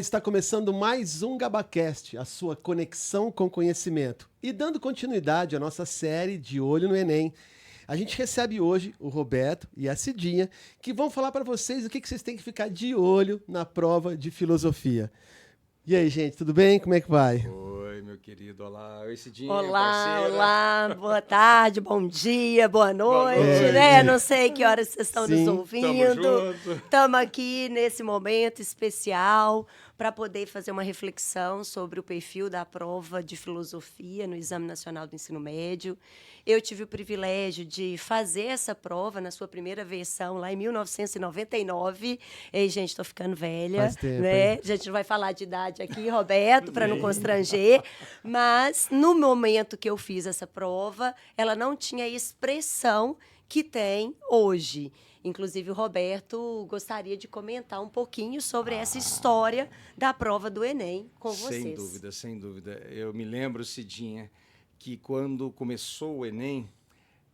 está começando mais um GabaCast, a sua conexão com conhecimento. E dando continuidade à nossa série De Olho no Enem, a gente recebe hoje o Roberto e a Cidinha, que vão falar para vocês o que vocês têm que ficar de olho na prova de filosofia. E aí, gente, tudo bem? Como é que vai? Oi, meu querido. Olá. Oi, Cidinha, Olá, parceira. olá, boa tarde, bom dia, boa noite, noite. né? Não sei que horas vocês estão Sim, nos Tamo ouvindo. junto. Estamos aqui nesse momento especial para poder fazer uma reflexão sobre o perfil da prova de filosofia no Exame Nacional do Ensino Médio. Eu tive o privilégio de fazer essa prova na sua primeira versão lá em 1999. Ei, gente, estou ficando velha, Faz tempo, né? hein? A gente não vai falar de idade aqui, Roberto, para não constranger, mas no momento que eu fiz essa prova, ela não tinha a expressão que tem hoje. Inclusive, o Roberto gostaria de comentar um pouquinho sobre essa história da prova do Enem com vocês. Sem dúvida, sem dúvida. Eu me lembro, Cidinha, que quando começou o Enem,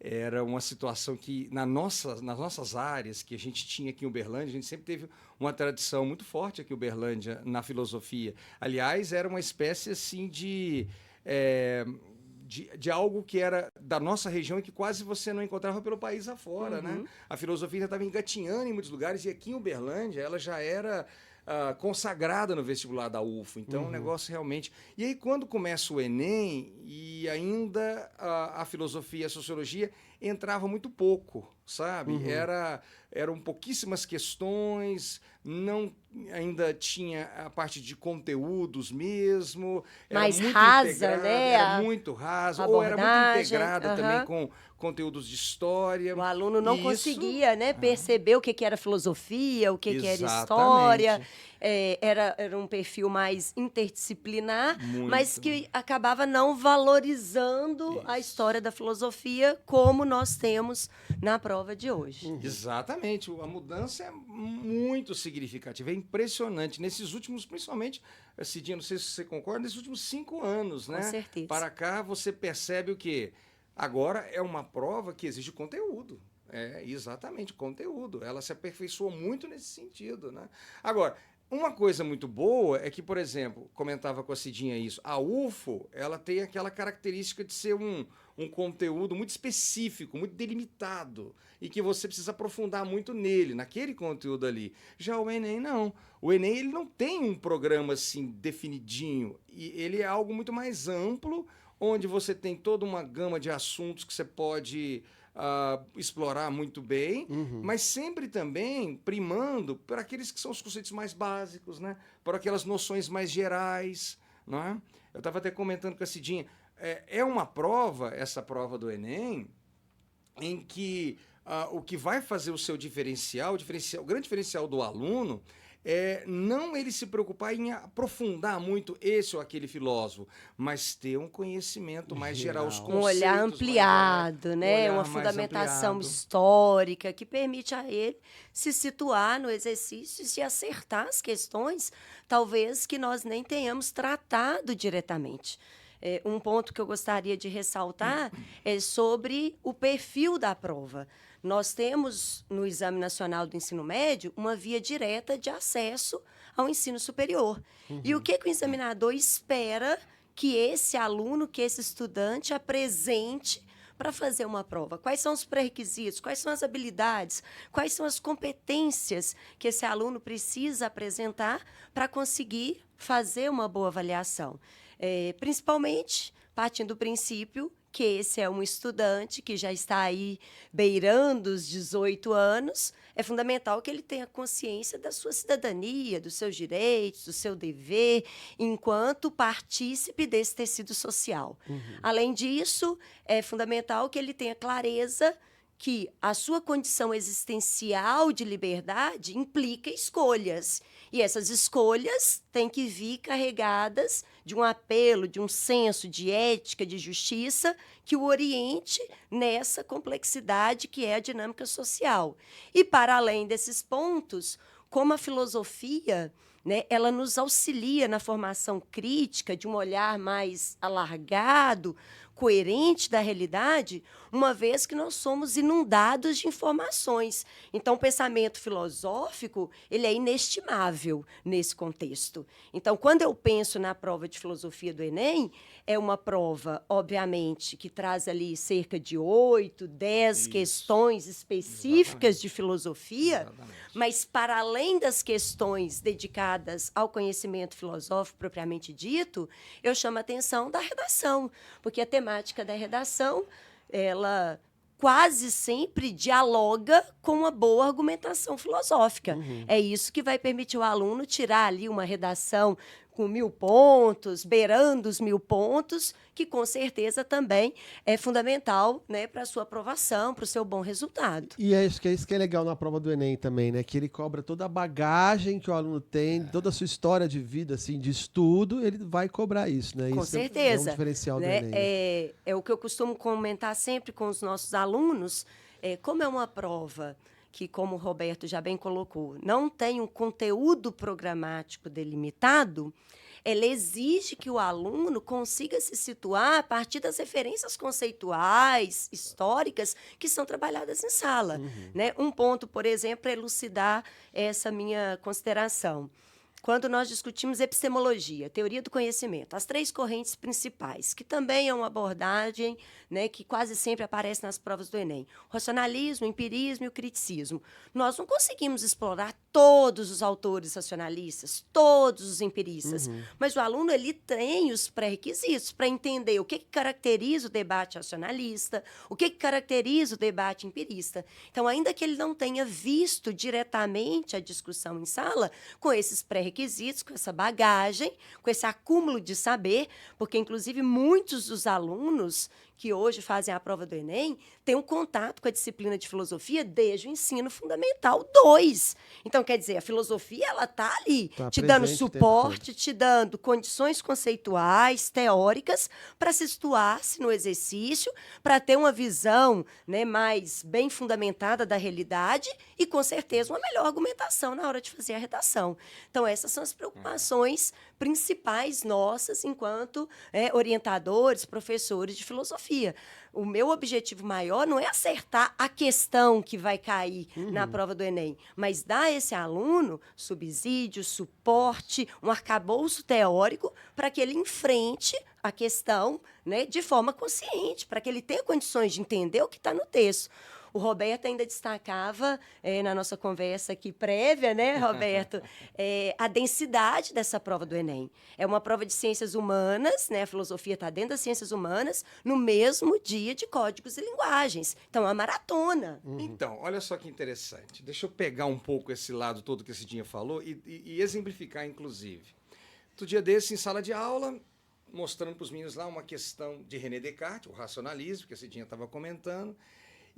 era uma situação que, nas nossas áreas que a gente tinha aqui em Uberlândia, a gente sempre teve uma tradição muito forte aqui em Uberlândia na filosofia. Aliás, era uma espécie assim de algo que era da nossa região e que quase você não encontrava pelo país afora, né? A filosofia já estava engatinhando em muitos lugares e aqui em Uberlândia ela já era consagrada no vestibular da UFO. Então, o negócio realmente... E aí, quando começa o Enem, e ainda a filosofia e a sociologia entrava muito pouco, sabe? Eram pouquíssimas questões, não ainda tinha a parte de conteúdos mesmo. Era Mais muito rasa, integrada, né? Era muito rasa, ou era muito abordagem, integrada aham. também com conteúdos de história. O aluno não E conseguia, né, perceber o que era filosofia, o que era Exatamente. história. Era um perfil mais interdisciplinar, mas Muito. que acabava não valorizando a história da filosofia como nós temos na prova de hoje. Exatamente, a mudança é muito significativa, é impressionante. Nesses últimos, principalmente, Cidinha, não sei se você concorda, nesses últimos 5 anos, né? Com certeza. Para cá você percebe o quê? Agora é uma prova que exige conteúdo. É, exatamente, conteúdo. Ela se aperfeiçoou muito nesse sentido, né? Agora, uma coisa muito boa é que, por exemplo, comentava com a Cidinha isso, a UFO, ela tem aquela característica de ser um conteúdo muito específico, muito delimitado, e que você precisa aprofundar muito nele, naquele conteúdo ali. Já o Enem, não. O Enem, ele não tem um programa, assim, definidinho, e ele é algo muito mais amplo, onde você tem toda uma gama de assuntos que você pode explorar muito bem, mas sempre também primando por aqueles que são os conceitos mais básicos, né? Por aquelas noções mais gerais, não é? Eu estava até comentando com a Cidinha, é uma prova, essa prova do Enem, em que o que vai fazer o seu diferencial, o grande diferencial do aluno é não ele se preocupar em aprofundar muito esse ou aquele filósofo, mas ter um conhecimento mais geral, os conceitos Um olhar mais ampliado, gerais, né? olhar Uma mais fundamentação ampliado. histórica que permite a ele se situar no exercício e se acertar as questões, talvez que nós nem tenhamos tratado diretamente. Um ponto que eu gostaria de ressaltar é sobre o perfil da prova. Nós temos, no Exame Nacional do Ensino Médio, uma via direta de acesso ao ensino superior. E o que o examinador espera que esse aluno, que esse estudante apresente para fazer uma prova? Quais são os pré-requisitos? Quais são as habilidades? Quais são as competências que esse aluno precisa apresentar para conseguir fazer uma boa avaliação? Principalmente partindo do princípio que esse é um estudante que já está aí beirando os 18 anos, é fundamental que ele tenha consciência da sua cidadania, dos seus direitos, do seu dever, enquanto partícipe desse tecido social. Além disso, é fundamental que ele tenha clareza que a sua condição existencial de liberdade implica escolhas. E essas escolhas têm que vir carregadas de um apelo, de um senso de ética, de justiça, que o oriente nessa complexidade que é a dinâmica social. E, para além desses pontos, como a filosofia, né, ela nos auxilia na formação crítica, de um olhar mais alargado, coerente da realidade, uma vez que nós somos inundados de informações. Então, o pensamento filosófico, ele é inestimável nesse contexto. Então, quando eu penso na prova de filosofia do Enem, é uma prova, obviamente, que traz ali cerca de 8, 10 questões específicas de filosofia, mas para além das questões dedicadas ao conhecimento filosófico propriamente dito, eu chamo a atenção da redação, porque a temática da redação, ela quase sempre dialoga com uma boa argumentação filosófica. É isso que vai permitir o aluno tirar ali uma redação com 1000 pontos, beirando os 1000 pontos, que com certeza também é fundamental, né, para a sua aprovação, para o seu bom resultado. E é isso que é legal na prova do Enem também, né? Que ele cobra toda a bagagem que o aluno tem, toda a sua história de vida, assim, de estudo, ele vai cobrar isso, né? Com isso certeza. É um diferencial do né? Enem. É o que eu costumo comentar sempre com os nossos alunos, como é uma prova que, como o Roberto já bem colocou, não tem um conteúdo programático delimitado, ela exige que o aluno consiga se situar a partir das referências conceituais, históricas, que são trabalhadas em sala. Né? Um ponto, por exemplo, é elucidar essa minha consideração. Quando nós discutimos epistemologia, teoria do conhecimento, as 3 correntes principais, que também é uma abordagem, né, que quase sempre aparece nas provas do Enem, o racionalismo, o empirismo e o criticismo. Nós não conseguimos explorar todos os autores racionalistas, todos os empiristas, mas o aluno ele tem os pré-requisitos para entender o que caracteriza o debate racionalista, o que caracteriza o debate empirista. Então, ainda que ele não tenha visto diretamente a discussão em sala, com esses pré-requisitos, com essa bagagem, com esse acúmulo de saber, porque, inclusive, muitos dos alunos que hoje fazem a prova do Enem têm um contato com a disciplina de filosofia desde o ensino fundamental 2. Então, quer dizer, a filosofia ela está ali, Tá te dando presente o tempo suporte, te dando condições conceituais, teóricas, para se situar-se no exercício, para ter uma visão, né, mais bem fundamentada da realidade e, com certeza, uma melhor argumentação na hora de fazer a redação. Então, essas são as preocupações principais nossas enquanto orientadores, professores de filosofia. O meu objetivo maior não é acertar a questão que vai cair na prova do Enem, mas dar a esse aluno subsídio, suporte, um arcabouço teórico para que ele enfrente a questão, né, de forma consciente, para que ele tenha condições de entender o que está no texto. O Roberto ainda destacava, na nossa conversa aqui prévia, né, Roberto, a densidade dessa prova do Enem. É uma prova de ciências humanas, né, a filosofia está dentro das ciências humanas, no mesmo dia de códigos e linguagens. Então, é uma maratona. Então, olha só que interessante. Deixa eu pegar um pouco esse lado todo que a Cidinha falou e exemplificar, inclusive. Outro dia desse, em sala de aula, mostrando para os meninos lá uma questão de René Descartes, o racionalismo, que a Cidinha estava comentando.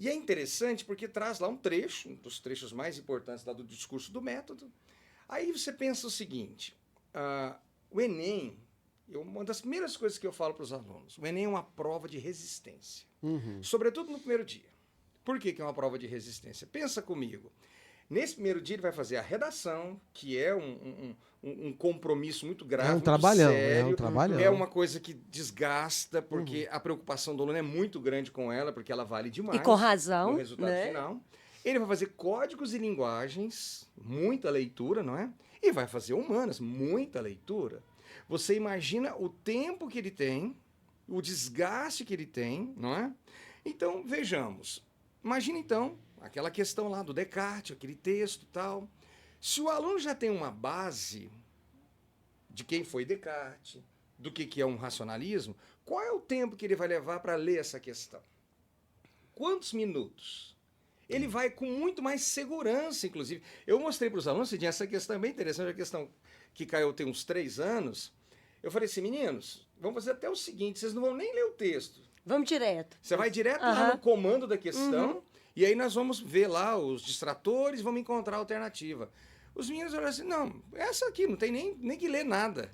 E é interessante porque traz lá um trecho, um dos trechos mais importantes lá do discurso do método. Aí você pensa o seguinte, o Enem, uma das primeiras coisas que eu falo para os alunos, o Enem é uma prova de resistência, sobretudo no primeiro dia. Por que é uma prova de resistência? Pensa comigo. Nesse primeiro dia ele vai fazer a redação, que é um compromisso muito grave, muito trabalhão, sério. é um trabalhão. É uma coisa que desgasta, porque a preocupação do aluno é muito grande com ela, porque ela vale demais. E com razão, no resultado né? final. Ele vai fazer códigos e linguagens, muita leitura, não é? E vai fazer humanas, muita leitura. Você imagina o tempo que ele tem, o desgaste que ele tem, não é? Então, vejamos. Imagina, então, aquela questão lá do Descartes, aquele texto e tal. Se o aluno já tem uma base de quem foi Descartes, do que é um racionalismo, qual é o tempo que ele vai levar para ler essa questão? Quantos minutos? Ele vai com muito mais segurança, inclusive. Eu mostrei para os alunos, essa questão é bem interessante, a questão que caiu tem uns 3 anos. Eu falei assim, meninos, vamos fazer até o seguinte, vocês não vão nem ler o texto. Vamos direto. Você vai direto lá no comando da questão, e aí nós vamos ver lá os distratores, vamos encontrar a alternativa. Os meninos olharam assim, não, essa aqui não tem nem que ler nada.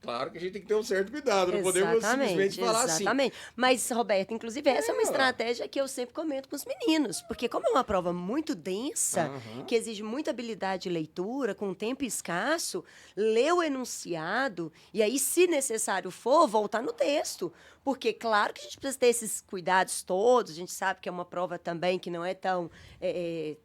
Claro que a gente tem que ter um certo cuidado, não podemos simplesmente falar assim. Exatamente. Mas, Roberto, inclusive, essa é uma estratégia que eu sempre comento com os meninos, porque como é uma prova muito densa, que exige muita habilidade de leitura, com tempo escasso, ler o enunciado e aí, se necessário for, voltar no texto. Porque, claro que a gente precisa ter esses cuidados todos, a gente sabe que é uma prova também que não é tão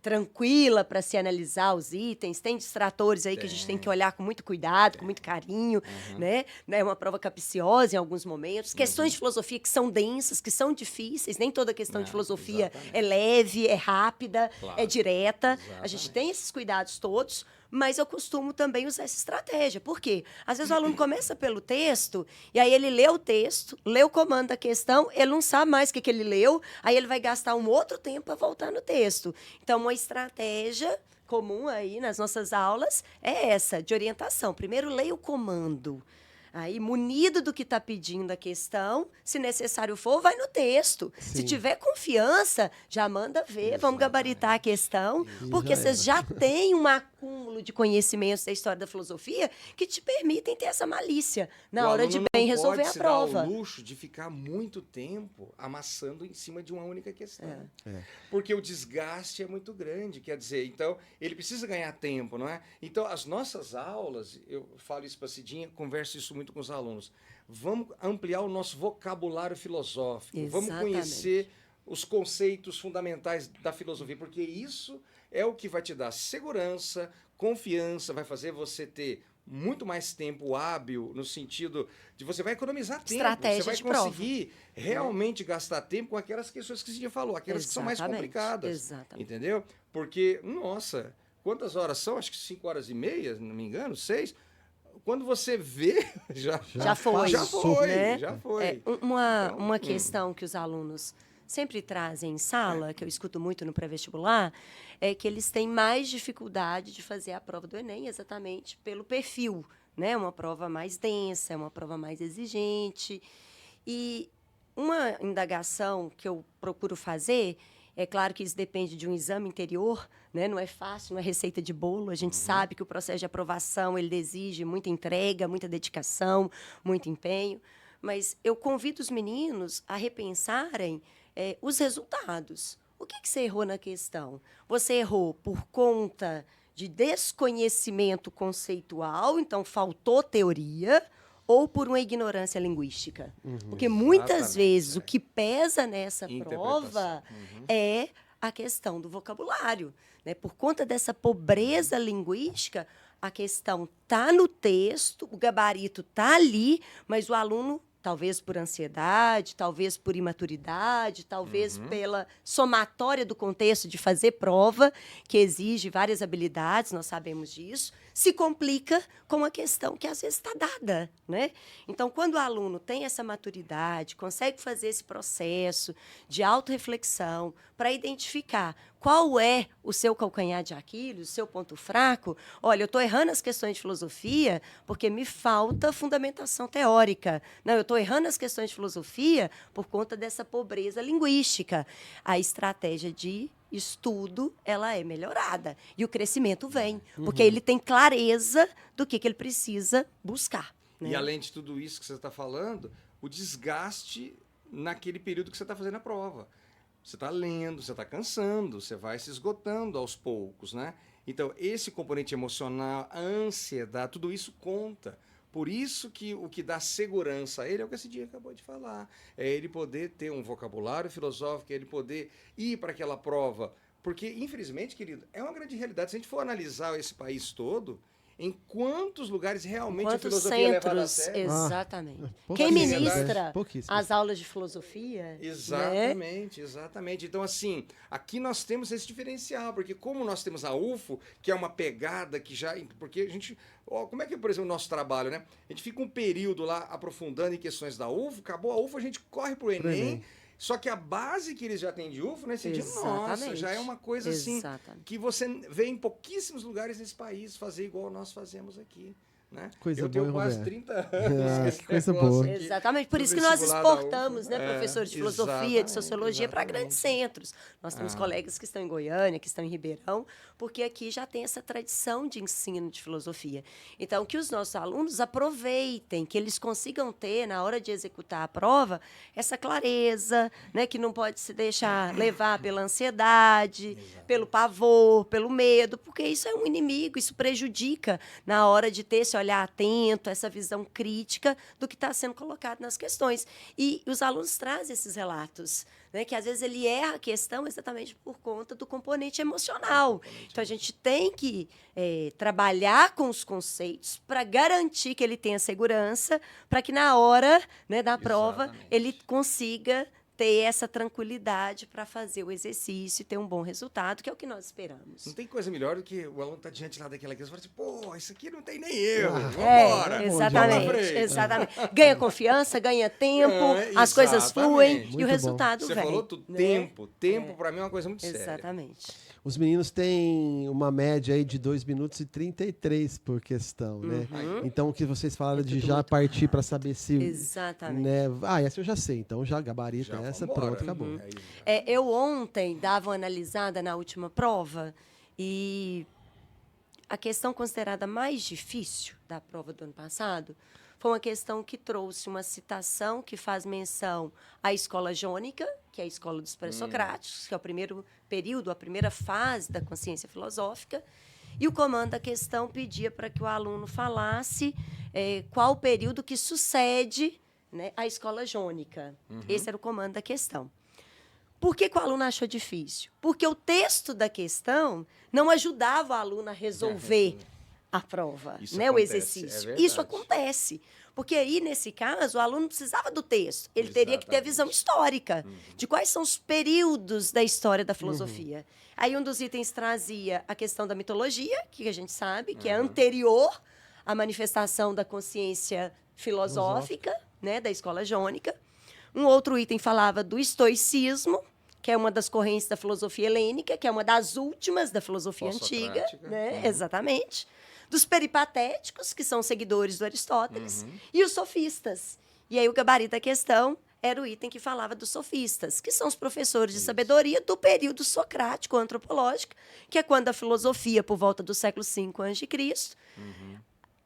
tranquila para se analisar os itens, tem distratores aí que a gente tem que olhar com muito cuidado, com muito carinho, né? É uma prova capciosa em alguns momentos. Questões de filosofia que são densas, que são difíceis, nem toda questão de filosofia é leve, é rápida, é direta. A gente tem esses cuidados todos, mas eu costumo também usar essa estratégia. Por quê? Às vezes o aluno começa pelo texto, e aí ele lê o texto, lê o comando da questão, ele não sabe mais o que ele leu, aí ele vai gastar um outro tempo para voltar no texto. Então, uma estratégia comum aí nas nossas aulas é essa, de orientação. Primeiro, leia o comando. Aí, munido do que está pedindo a questão, se necessário for, vai no texto. Sim. Se tiver confiança, já manda ver, vamos gabaritar a questão, porque vocês já têm um acúmulo de conhecimentos da história da filosofia que te permitem ter essa malícia na hora de bem resolver a prova. Não pode se dar o luxo de ficar muito tempo amassando em cima de uma única questão. Porque o desgaste é muito grande, quer dizer, então, ele precisa ganhar tempo, não é? Então, as nossas aulas, eu falo isso para a Cidinha, converso isso muito com os alunos. Vamos ampliar o nosso vocabulário filosófico. Exatamente. Vamos conhecer os conceitos fundamentais da filosofia, porque isso é o que vai te dar segurança, confiança, vai fazer você ter muito mais tempo hábil, no sentido de você vai economizar tempo. Estratégia você de vai conseguir realmente gastar tempo com aquelas questões que você já falou, aquelas que são mais complicadas. Exatamente. Entendeu? Porque, nossa, quantas horas são? Acho que 5h30, não me engano, 6. Quando você vê, já foi. Né? Já foi. Uma questão que os alunos sempre trazem em sala, que eu escuto muito no pré-vestibular, é que eles têm mais dificuldade de fazer a prova do Enem, exatamente pelo perfil, né? Uma prova mais densa, uma prova mais exigente. E uma indagação que eu procuro fazer, é claro que isso depende de um exame interior, né? Não é fácil, não é receita de bolo. A gente sabe que o processo de aprovação ele exige muita entrega, muita dedicação, muito empenho. Mas eu convido os meninos a repensarem os resultados. O que você errou na questão? Você errou por conta de desconhecimento conceitual, então faltou teoria, ou por uma ignorância linguística? Porque muitas vezes o que pesa nessa prova é a questão do vocabulário. Né? Por conta dessa pobreza linguística, a questão está no texto, o gabarito está ali, mas o aluno, talvez por ansiedade, talvez por imaturidade, talvez pela somatória do contexto de fazer prova, que exige várias habilidades, nós sabemos disso, se complica com a questão que às vezes está dada, né? Então, quando o aluno tem essa maturidade, consegue fazer esse processo de autorreflexão para identificar qual é o seu calcanhar de Aquiles, o seu ponto fraco. Olha, eu estou errando as questões de filosofia porque me falta fundamentação teórica. Não, eu estou errando as questões de filosofia por conta dessa pobreza linguística. A estratégia de estudo, ela é melhorada. E o crescimento vem, porque ele tem clareza do que ele precisa buscar. Né? E além de tudo isso que você está falando, o desgaste naquele período que você está fazendo a prova. Você está lendo, você está cansando, você vai se esgotando aos poucos, né? Então, esse componente emocional, a ansiedade, tudo isso conta. Por isso que o que dá segurança a ele é o que esse dia acabou de falar. É ele poder ter um vocabulário filosófico, é ele poder ir para aquela prova. Porque, infelizmente, querido, é uma grande realidade. Se a gente for analisar esse país todo, em quantos lugares realmente a filosofia é levada a sério? Exatamente. Ah, Quem ministra pouquíssimos. as aulas de filosofia? Exatamente, exatamente. Então, assim, aqui nós temos esse diferencial, porque como nós temos a UFO, que é uma pegada que já... Porque a gente... Como é que é, por exemplo, o nosso trabalho, né? A gente fica um período lá aprofundando em questões da UFO, acabou a UFO, a gente corre pro Enem. Só que a base que eles já têm de UFO, né? Nossa, já é uma coisa assim que você vê em pouquíssimos lugares nesse país fazer igual nós fazemos aqui. Né? Coisa eu tenho boa, quase Roberto. 30 anos. Que coisa negócio boa. aqui Exatamente, por do isso que nós vestibular da exportamos, UFBA. né, professores de filosofia, de exatamente, sociologia para grandes centros. Nós temos colegas que estão em Goiânia, que estão em Ribeirão, porque aqui já tem essa tradição de ensino de filosofia. Então, que os nossos alunos aproveitem, que eles consigam ter, na hora de executar a prova, essa clareza, né, que não pode se deixar levar pela ansiedade, pelo pavor, pelo medo, porque isso é um inimigo, isso prejudica na hora de ter esse olhar atento, essa visão crítica do que está sendo colocado nas questões. E os alunos trazem esses relatos, né, que às vezes ele erra a questão exatamente por conta do componente emocional. Então, a gente tem que trabalhar com os conceitos para garantir que ele tenha segurança, para que na hora, né, da prova Exatamente. ele consiga ter essa tranquilidade para fazer o exercício e ter um bom resultado, que é o que nós esperamos. Não tem coisa melhor do que o aluno estar diante lá daquela questão e falar assim, pô, isso aqui não tem nem erro. É, Vambora. Exatamente, Vamos pra frente. exatamente. Ganha confiança, ganha tempo, as coisas exatamente. fluem e Muito o resultado Você vem. falou tudo, né? tempo para mim é uma coisa muito séria. Exatamente. Os meninos têm uma média aí de 2 minutos e 33 por questão, né? Então, o que vocês falaram de já partir para saber se... Exatamente. Né? Essa eu já sei. Então, já gabarita Já essa, vambora. pronto, acabou. Eu ontem dava uma analisada na última prova e a questão considerada mais difícil da prova do ano passado foi uma questão que trouxe uma citação que faz menção à escola jônica, que é a escola dos pré-socráticos, que é o primeiro período, a primeira fase da consciência filosófica, e o comando da questão pedia para que o aluno falasse qual o período que sucede, né, à escola jônica. Esse era o comando da questão. Por que o aluno achou difícil? Porque o texto da questão não ajudava o aluno a resolver a prova, Isso né, o acontece, exercício. é verdade. Isso acontece. Porque aí, nesse caso, o aluno não precisava do texto. Ele teria que ter a visão histórica de quais são os períodos da história da filosofia. Aí um dos itens trazia a questão da mitologia, que a gente sabe, que é anterior à manifestação da consciência filosófica, né, da escola jônica. Um outro item falava do estoicismo, que é uma das correntes da filosofia helênica, que é uma das últimas da filosofia antiga, Pós-socrática. né? Exatamente. Dos peripatéticos, que são seguidores do Aristóteles, e os sofistas. E aí o gabarito da questão era o item que falava dos sofistas, que são os professores de sabedoria do período socrático antropológico, que é quando a filosofia, por volta do século V a.C.,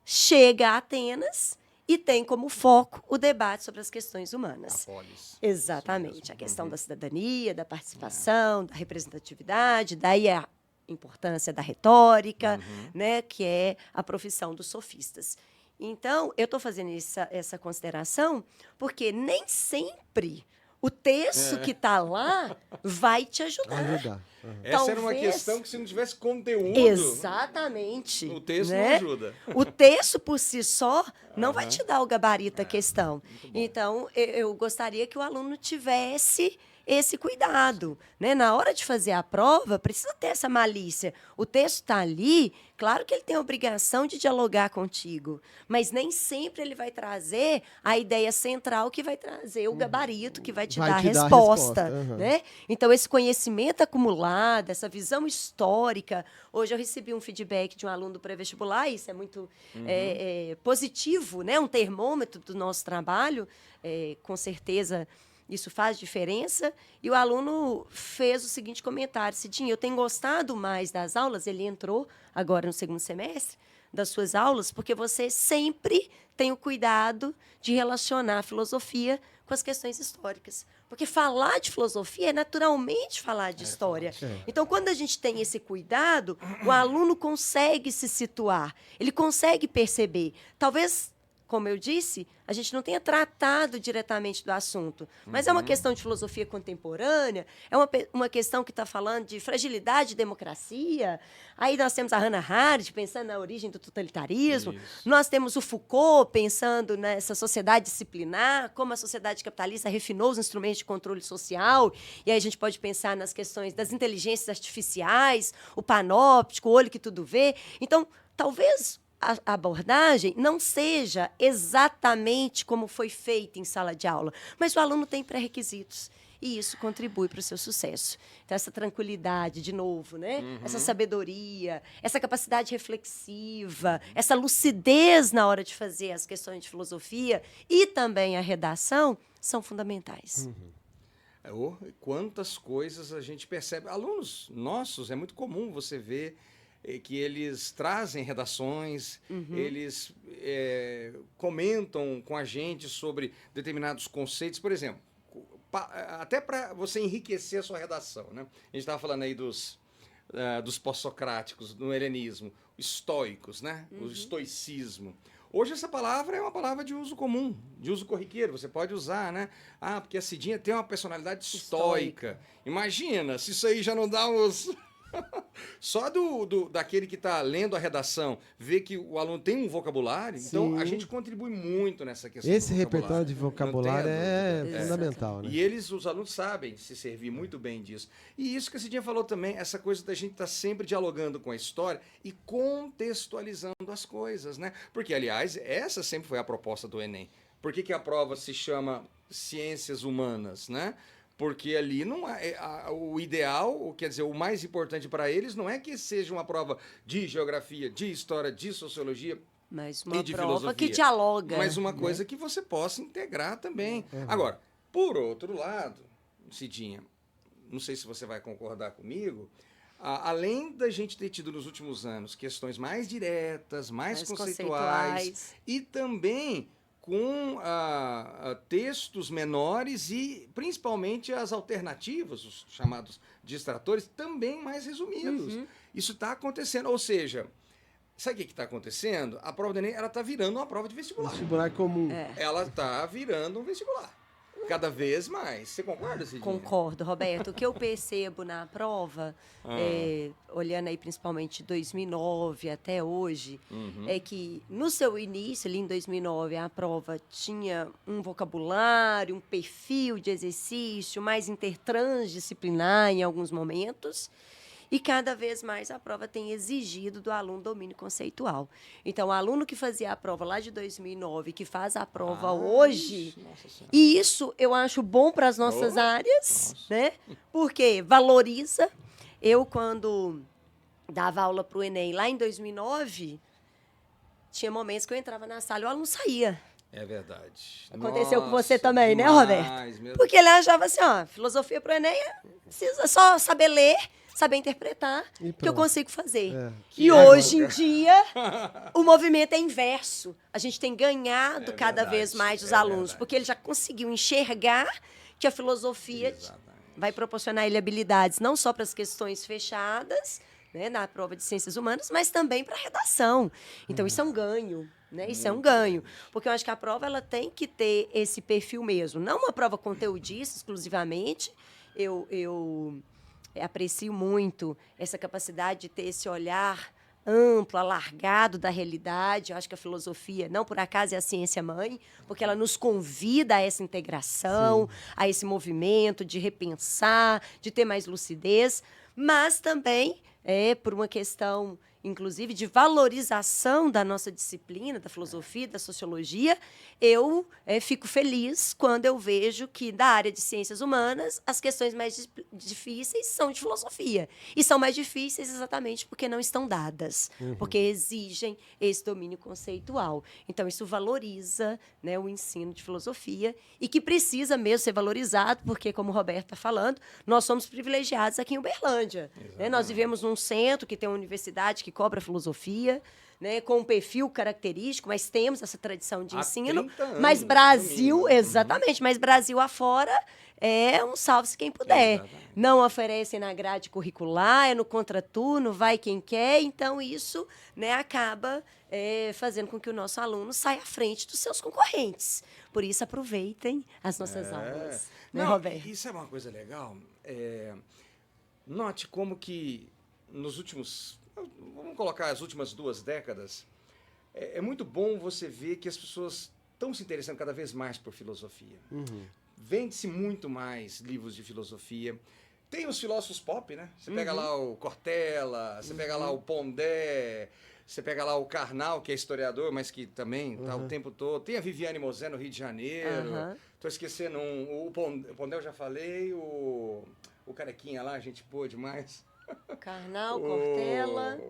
chega a Atenas e tem como foco o debate sobre as questões humanas. A polis. Exatamente. A questão da cidadania, da participação, da representatividade, daí a importância da retórica, né, que é a profissão dos sofistas. Então, eu estou fazendo essa consideração porque nem sempre o texto que está lá vai te ajudar. Vai ajudar. Essa era uma Talvez- questão que se não tivesse conteúdo, Exatamente. o texto né? não ajuda. O texto por si só não vai te dar o gabarito da questão. Então, eu gostaria que o aluno tivesse esse cuidado, né? Na hora de fazer a prova, precisa ter essa malícia. O texto está ali, claro que ele tem a obrigação de dialogar contigo, mas nem sempre ele vai trazer a ideia central que vai trazer o gabarito, que vai te Vai dar a te dar a resposta. resposta, Né? Então, esse conhecimento acumulado, essa visão histórica. Hoje eu recebi um feedback de um aluno do pré-vestibular, isso é muito positivo, né? Um termômetro do nosso trabalho, com certeza isso faz diferença. E o aluno fez o seguinte comentário: Cidinha, eu tenho gostado mais das aulas, ele entrou agora no segundo semestre, das suas aulas, porque você sempre tem o cuidado de relacionar a filosofia com as questões históricas. Porque falar de filosofia é naturalmente falar de história. Então, quando a gente tem esse cuidado, o aluno consegue se situar, ele consegue perceber. Talvez, como eu disse, a gente não tenha tratado diretamente do assunto, mas é uma questão de filosofia contemporânea, é uma questão que está falando de fragilidade de democracia. Aí nós temos a Hannah Arendt pensando na origem do totalitarismo, nós temos o Foucault pensando nessa sociedade disciplinar, como a sociedade capitalista refinou os instrumentos de controle social, e aí a gente pode pensar nas questões das inteligências artificiais, o panóptico, o olho que tudo vê. Então, talvez a abordagem não seja exatamente como foi feita em sala de aula, mas o aluno tem pré-requisitos. e isso contribui para o seu sucesso. Então, essa tranquilidade, de novo, né? Essa sabedoria, essa capacidade reflexiva, essa lucidez na hora de fazer as questões de filosofia e também a redação são fundamentais. Quantas coisas a gente percebe. Alunos nossos, é muito comum você ver que eles trazem redações, eles comentam com a gente sobre determinados conceitos. Por exemplo, até para você enriquecer a sua redação, né? A gente estava falando aí dos pós-socráticos, no helenismo, estoicos, né? O estoicismo. Hoje essa palavra é uma palavra de uso comum, de uso corriqueiro. Você pode usar, né? Ah, porque a Cidinha tem uma personalidade estoica. Imagina, se isso aí já não dá uns... Só daquele que está lendo a redação, ver que o aluno tem um vocabulário, então a gente contribui muito nessa questão. Esse repertório de vocabulário é fundamental, né? E os alunos sabem se servir muito bem disso. E isso que a Cidinha falou também, essa coisa da gente estar sempre dialogando com a história e contextualizando as coisas, né? Porque, aliás, essa sempre foi a proposta do Enem. Por que a prova se chama Ciências Humanas, né? Porque ali não o ideal, quer dizer, o mais importante para eles não é que seja uma prova de geografia, de história, de sociologia mas uma e de prova filosofia. que dialoga. Mas uma coisa que você possa integrar também. Agora, por outro lado, Cidinha, não sei se você vai concordar comigo, além da gente ter tido nos últimos anos questões mais diretas, mais conceituais e também com textos menores e, principalmente, as alternativas, os chamados distratores, também mais resumidos. Isso está acontecendo. Ou seja, sabe o que está acontecendo? A prova do Enem está virando uma prova de vestibular. Vestibular comum. Ela está virando um vestibular. Cada vez mais. Você concorda, Cidinha? Concordo, Roberto. O que eu percebo na prova, olhando aí principalmente de 2009 até hoje, é que no seu início, ali em 2009, a prova tinha um vocabulário, um perfil de exercício mais intertransdisciplinar em alguns momentos. E cada vez mais a prova tem exigido do aluno domínio conceitual. Então, o aluno que fazia a prova lá de 2009, que faz a prova hoje, e isso eu acho bom para as nossas áreas, né? Porque valoriza. Eu, quando dava aula para o Enem lá em 2009, tinha momentos que eu entrava na sala e o aluno saía. É verdade. Aconteceu com você também, né, Roberto? Porque ele achava assim, filosofia para o Enem precisa só saber ler, saber interpretar, que eu consigo fazer. E hoje em dia, o movimento é inverso. A gente tem ganhado cada vez mais os alunos, porque ele já conseguiu enxergar que a filosofia vai proporcionar a ele habilidades não só para as questões fechadas, né, na prova de ciências humanas, mas também para a redação. Então, isso é um ganho. Né? Isso é um ganho, porque eu acho que a prova ela tem que ter esse perfil mesmo. Não uma prova conteudista exclusivamente. Eu aprecio muito essa capacidade de ter esse olhar amplo, alargado da realidade. Eu acho que a filosofia, não por acaso, é a ciência-mãe, porque ela nos convida a essa integração, a esse movimento de repensar, de ter mais lucidez, mas também por uma questão, inclusive, de valorização da nossa disciplina, da filosofia, da sociologia, eu fico feliz quando eu vejo que, da área de ciências humanas, as questões mais difíceis são de filosofia. E são mais difíceis exatamente porque não estão dadas, porque exigem esse domínio conceitual. Então, isso valoriza, né, o ensino de filosofia e que precisa mesmo ser valorizado, porque, como o Roberto está falando, nós somos privilegiados aqui em Uberlândia. Né? Nós vivemos num centro que tem uma universidade que cobra filosofia, né, com um perfil característico, mas temos essa tradição de ensino. 30 anos, mas Brasil, exatamente, mas Brasil afora é um salve-se quem puder. Exatamente. Não oferecem na grade curricular, é no contraturno, vai quem quer. Então, isso, né, acaba fazendo com que o nosso aluno saia à frente dos seus concorrentes. Por isso, aproveitem as nossas aulas. Né, Roberto? Isso é uma coisa legal. Note como que nos últimos... Vamos colocar as últimas 2 décadas. É muito bom você ver que as pessoas estão se interessando cada vez mais por filosofia. Vende-se muito mais livros de filosofia. Tem os filósofos pop, né? Você pega lá o Cortella, você pega lá o Pondé, você pega lá o Karnal, que é historiador, mas que também está o tempo todo. Tem a Viviane Mosé no Rio de Janeiro. Tô esquecendo o Pondé eu já falei, o carequinha lá, gente boa demais. Karnal, Cortella,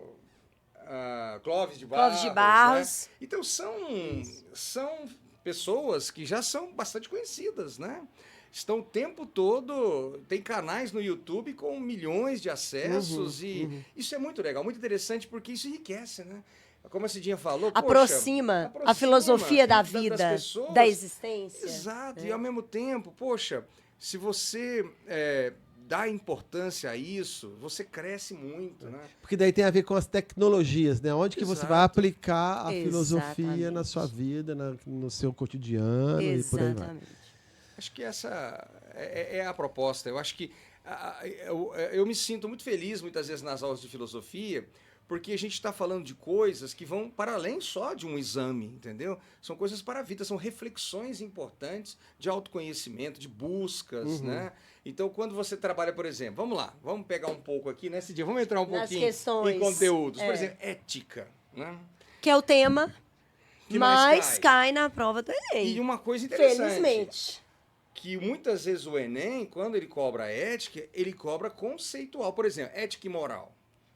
Clóvis de Clóvis de Barros. Barros. Né? Então são pessoas que já são bastante conhecidas, né? Estão o tempo todo, tem canais no YouTube com milhões de acessos isso é muito legal, muito interessante porque isso enriquece, né? Como a Cidinha falou, Aproxima a filosofia da vida, das pessoas, da existência. Exato, e ao mesmo tempo, poxa, se você dá importância a isso, você cresce muito, né? Porque daí tem a ver com as tecnologias, né? Onde que você vai aplicar a filosofia na sua vida, no seu cotidiano e por aí vai. Acho que essa é a proposta. Eu acho que eu me sinto muito feliz muitas vezes nas aulas de filosofia, porque a gente está falando de coisas que vão para além só de um exame, entendeu? São coisas para a vida, são reflexões importantes de autoconhecimento, de buscas, né? Então, quando você trabalha, por exemplo, vamos lá, vamos pegar um pouco aqui nesse dia, vamos entrar um pouquinho em conteúdos. Por exemplo, ética, né? Que é o tema que mais cai na prova do Enem. E uma coisa interessante. Felizmente. Que muitas vezes o Enem, quando ele cobra ética, ele cobra conceitual. Por exemplo, ética e moral.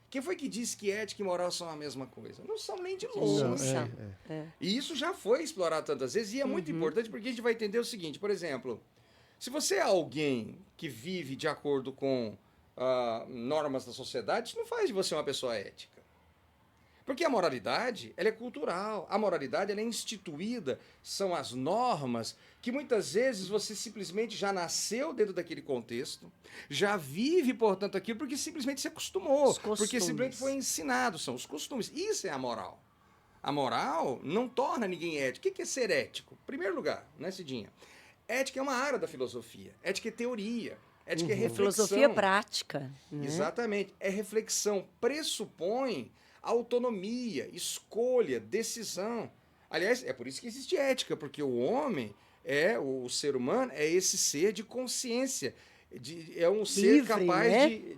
Quem foi que disse que ética e moral são a mesma coisa? Não são nem de longe. E isso já foi explorado tantas vezes e é muito importante porque a gente vai entender o seguinte, por exemplo, se você é alguém que vive de acordo com normas da sociedade, isso não faz de você uma pessoa ética. Porque a moralidade, ela é cultural, a moralidade ela é instituída, são as normas que muitas vezes você simplesmente já nasceu dentro daquele contexto, já vive, portanto, aquilo porque simplesmente se acostumou, porque simplesmente foi ensinado, são os costumes. Isso é a moral. A moral não torna ninguém ético. O que é ser ético? Em primeiro lugar, né, Cidinha? Ética é uma área da filosofia, ética é teoria. Ética é reflexão. Filosofia prática. Né? Exatamente. É reflexão, pressupõe autonomia, escolha, decisão. Aliás, é por isso que existe ética, porque o homem, o ser humano, é esse ser de consciência, é um ser capaz, né?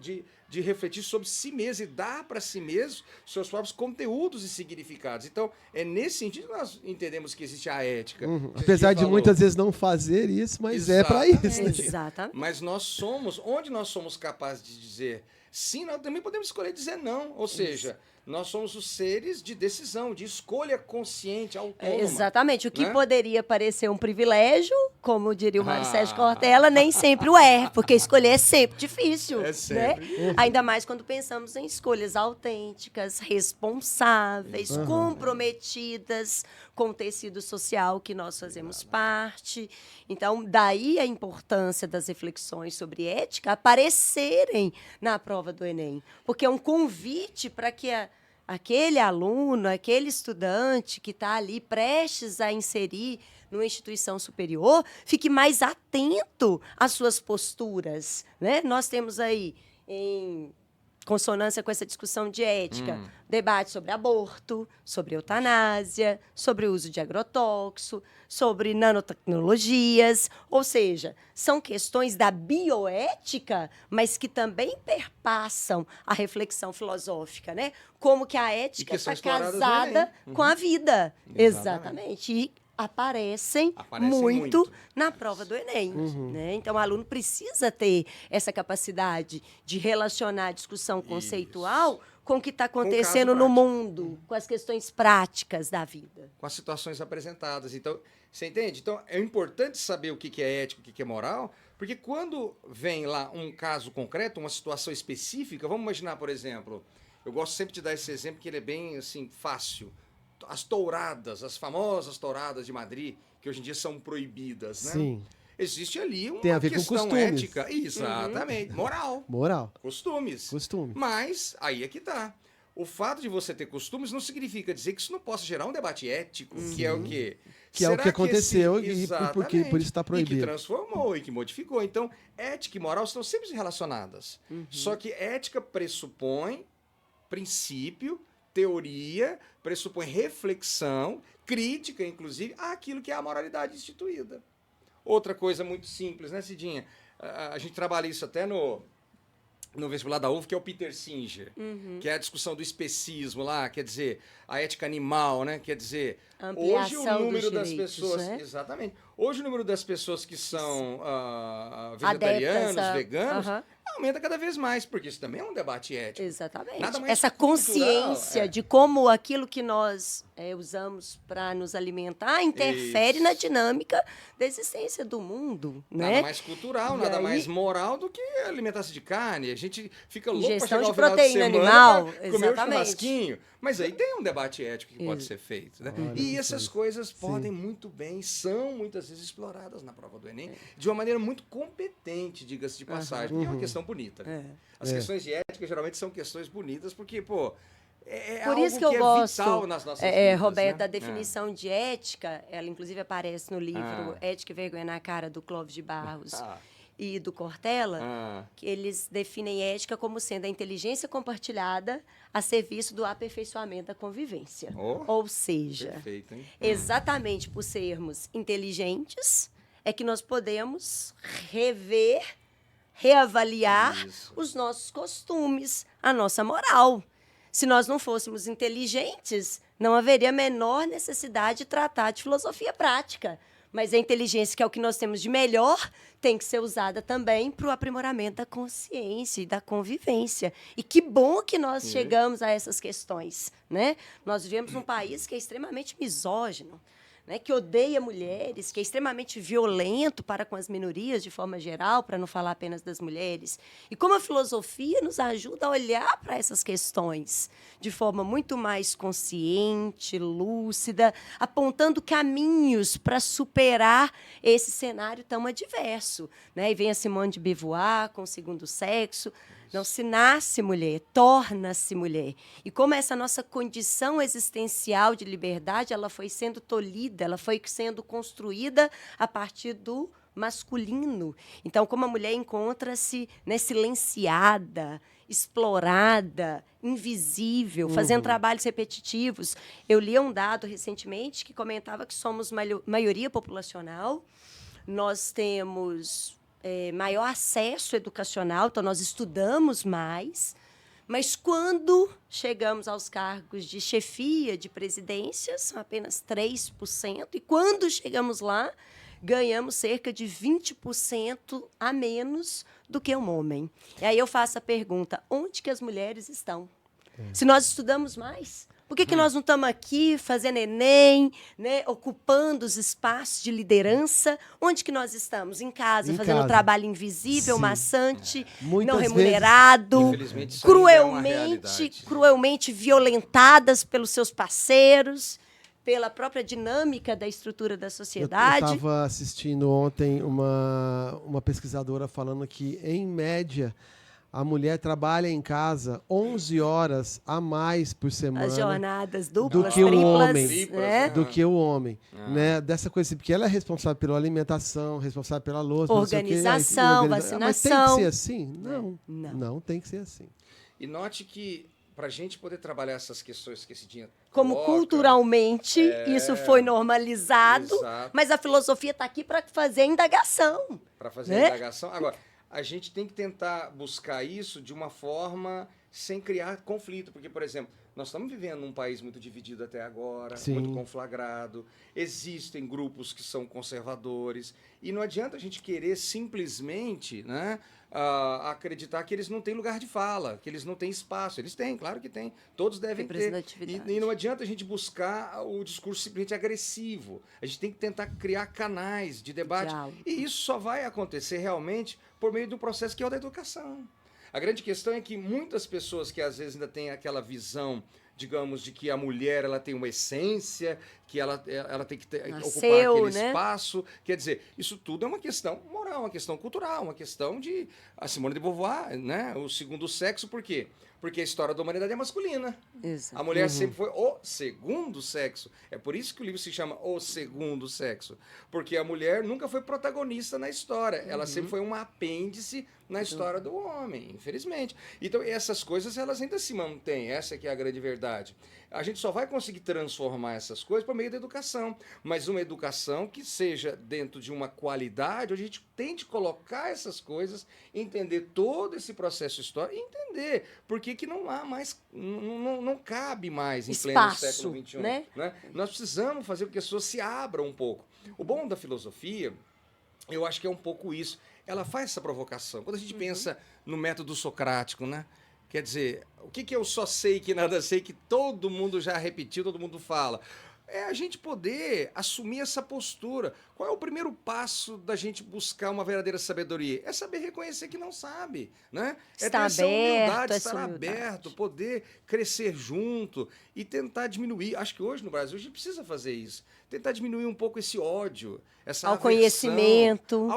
de refletir sobre si mesmo e dar para si mesmo seus próprios conteúdos e significados. Então, é nesse sentido que nós entendemos que existe a ética. Apesar de muitas vezes não fazer isso, mas é para isso. Né? Exatamente. Mas nós somos, onde nós somos capazes de dizer sim, nós também podemos escolher dizer não. Ou seja, nós somos os seres de decisão, de escolha consciente, autônoma. Exatamente. O que poderia parecer um privilégio, como diria o Mário Sérgio Cortella, nem sempre o é, porque escolher é sempre difícil. É sempre. Né? Ainda mais quando pensamos em escolhas autênticas, responsáveis, comprometidas com o tecido social que nós fazemos parte. Então, daí a importância das reflexões sobre ética aparecerem na prova do Enem, porque é um convite para que aquele aluno, aquele estudante que está ali prestes a inserir numa instituição superior, fique mais atento às suas posturas. Né? Nós temos aí, em consonância com essa discussão de ética, debate sobre aborto, sobre eutanásia, sobre o uso de agrotóxico, sobre nanotecnologias, ou seja, são questões da bioética, mas que também perpassam a reflexão filosófica, né? Como que a ética está casada com a vida. Exatamente. E aparecem muito na prova do Enem. Né? Então, o aluno precisa ter essa capacidade de relacionar a discussão conceitual com o que está acontecendo no mundo, com as questões práticas da vida. Com as situações apresentadas. Então, você entende? Então, é importante saber o que é ético, o que é moral, porque quando vem lá um caso concreto, uma situação específica, vamos imaginar, por exemplo, eu gosto sempre de dar esse exemplo, que ele é bem assim, fácil. As touradas, as famosas touradas de Madrid, que hoje em dia são proibidas, né? Sim. Existe ali uma Tem a ver questão com costumes. ética. Exatamente. Moral. Costumes. Mas, aí é que tá. O fato de você ter costumes não significa dizer que isso não possa gerar um debate ético, que é o quê? Que é o que aconteceu e por isso está proibido. E que transformou e que modificou. Então, ética e moral estão sempre relacionadas. Só que ética pressupõe princípio, teoria, pressupõe reflexão, crítica, inclusive, àquilo que é a moralidade instituída. Outra coisa muito simples, né, Cidinha? A gente trabalha isso até no vestibular da UF, que é o Peter Singer, que é a discussão do especismo lá, quer dizer, a ética animal, né? Quer dizer, hoje o Ampliação número dos das direitos, pessoas... né? Exatamente. Hoje o número das pessoas que são vegetarianos, Adeptas veganos, aham. aumenta cada vez mais, porque isso também é um debate ético. Exatamente. Nada mais Essa cultural, consciência de como aquilo que nós usamos para nos alimentar interfere Isso. na dinâmica da existência do mundo, Nada né? mais cultural, E nada aí- mais moral do que alimentar-se de carne. A gente fica louco para Ingestão chegar de ao final de proteína semana animal, pra comer um exatamente. churrasquinho. Mas aí tem um debate ético que pode Isso. ser feito. Né? Olha, E essas sim. coisas Sim. podem muito bem, são muitas vezes exploradas na prova do Enem, de uma maneira muito competente, diga-se de passagem, porque é uma questão bonita. Né? As questões de ética geralmente são questões bonitas, porque, pô, é Por algo isso que eu é gosto, vital nas nossas vidas. Roberto, né? a definição de ética, ela inclusive aparece no livro Ética e Vergonha na Cara, do Clóvis de Barros Ah. e do Cortella, Ah. que eles definem ética como sendo a inteligência compartilhada a serviço do aperfeiçoamento da convivência. Oh, Ou seja, Perfeito, hein? exatamente por sermos inteligentes, é que nós podemos rever, reavaliar Isso. os nossos costumes, a nossa moral. Se nós não fôssemos inteligentes, não haveria a menor necessidade de tratar de filosofia prática. Mas a inteligência, que é o que nós temos de melhor, tem que ser usada também para o aprimoramento da consciência e da convivência. E que bom que nós chegamos a essas questões, né? Nós vivemos num país que é extremamente misógino, né, que odeia mulheres, que é extremamente violento para com as minorias de forma geral, para não falar apenas das mulheres. E como a filosofia nos ajuda a olhar para essas questões de forma muito mais consciente, lúcida, apontando caminhos para superar esse cenário tão adverso. Né? E vem a Simone de Beauvoir com o segundo sexo. Não se nasce mulher, torna-se mulher. E como essa nossa condição existencial de liberdade, ela foi sendo tolhida, ela foi sendo construída a partir do masculino. Então, como a mulher encontra-se, né, silenciada, explorada, invisível, fazendo trabalhos repetitivos. Eu li um dado recentemente que comentava que somos maioria populacional, nós temos maior acesso educacional, então nós estudamos mais, mas quando chegamos aos cargos de chefia, de presidência, são apenas 3%, e quando chegamos lá, ganhamos cerca de 20% a menos do que um homem. E aí eu faço a pergunta, onde que as mulheres estão? Se nós estudamos mais, por que nós não estamos aqui fazendo Enem, né, ocupando os espaços de liderança? Onde que nós estamos? Em casa, Em fazendo um casa. trabalho invisível, Sim. maçante, Muitas não vezes- remunerado, Infelizmente, isso ainda é uma cruelmente, realidade. cruelmente violentadas pelos seus parceiros, pela própria dinâmica da estrutura da Eu sociedade. estava assistindo ontem uma pesquisadora falando que, em média, a mulher trabalha em casa 11 horas a mais por semana As jornadas do duplas, que o triplas, homem. Triplas, né? do que o homem, né? Dessa coisa assim, porque ela é responsável pela alimentação, responsável pela louça, não sei o quê, Organização, Mas tem que vacinação. ser assim? Não, Não. não tem que ser assim. E note que, para a gente poder trabalhar essas questões que esse dia Como coloca, culturalmente isso foi normalizado, Exato. mas a filosofia está aqui para fazer indagação. para fazer né? a indagação. Agora, a gente tem que tentar buscar isso de uma forma sem criar conflito, porque, por exemplo, nós estamos vivendo num país muito dividido até agora, Sim. muito conflagrado, existem grupos que são conservadores, e não adianta a gente querer simplesmente, né, acreditar que eles não têm lugar de fala, que eles não têm espaço. Eles têm, claro que têm, todos devem ter. Representatividade. E não adianta a gente buscar o discurso simplesmente agressivo. A gente tem que tentar criar canais de debate. Diálogo. E isso só vai acontecer realmente por meio de um processo que é o da educação. A grande questão é que muitas pessoas que às vezes ainda têm aquela visão, digamos, de que a mulher ela tem uma essência, que ela tem que ocupar Nasceu, aquele né? espaço. Quer dizer, isso tudo é uma questão moral, uma questão cultural, uma questão de... A Simone de Beauvoir, né? O segundo sexo, por quê? Porque a história da humanidade é masculina. Exato. A mulher sempre foi o segundo sexo. É por isso que o livro se chama O Segundo Sexo. Porque a mulher nunca foi protagonista na história. Ela sempre foi um apêndice na história do homem, infelizmente. Então, essas coisas, elas ainda se mantêm, essa que é a grande verdade. A gente só vai conseguir transformar essas coisas por meio da educação, mas uma educação que seja dentro de uma qualidade, onde a gente tente colocar essas coisas, entender todo esse processo histórico e entender por que não há mais, não cabe mais em pleno século XXI. Né? Nós precisamos fazer com que as pessoas se abram um pouco. O bom da filosofia, eu acho que é um pouco isso. Ela faz essa provocação. Quando a gente pensa no método socrático, né? Quer dizer, o que eu só sei que nada sei, que todo mundo já repetiu, todo mundo fala? É a gente poder assumir essa postura. Qual é o primeiro passo da gente buscar uma verdadeira sabedoria? É saber reconhecer que não sabe, né? É ter essa humildade, estar aberto, poder crescer junto e tentar diminuir. Acho que hoje no Brasil a gente precisa fazer isso. Tentar diminuir um pouco esse ódio, essa ao aversão, conhecimento,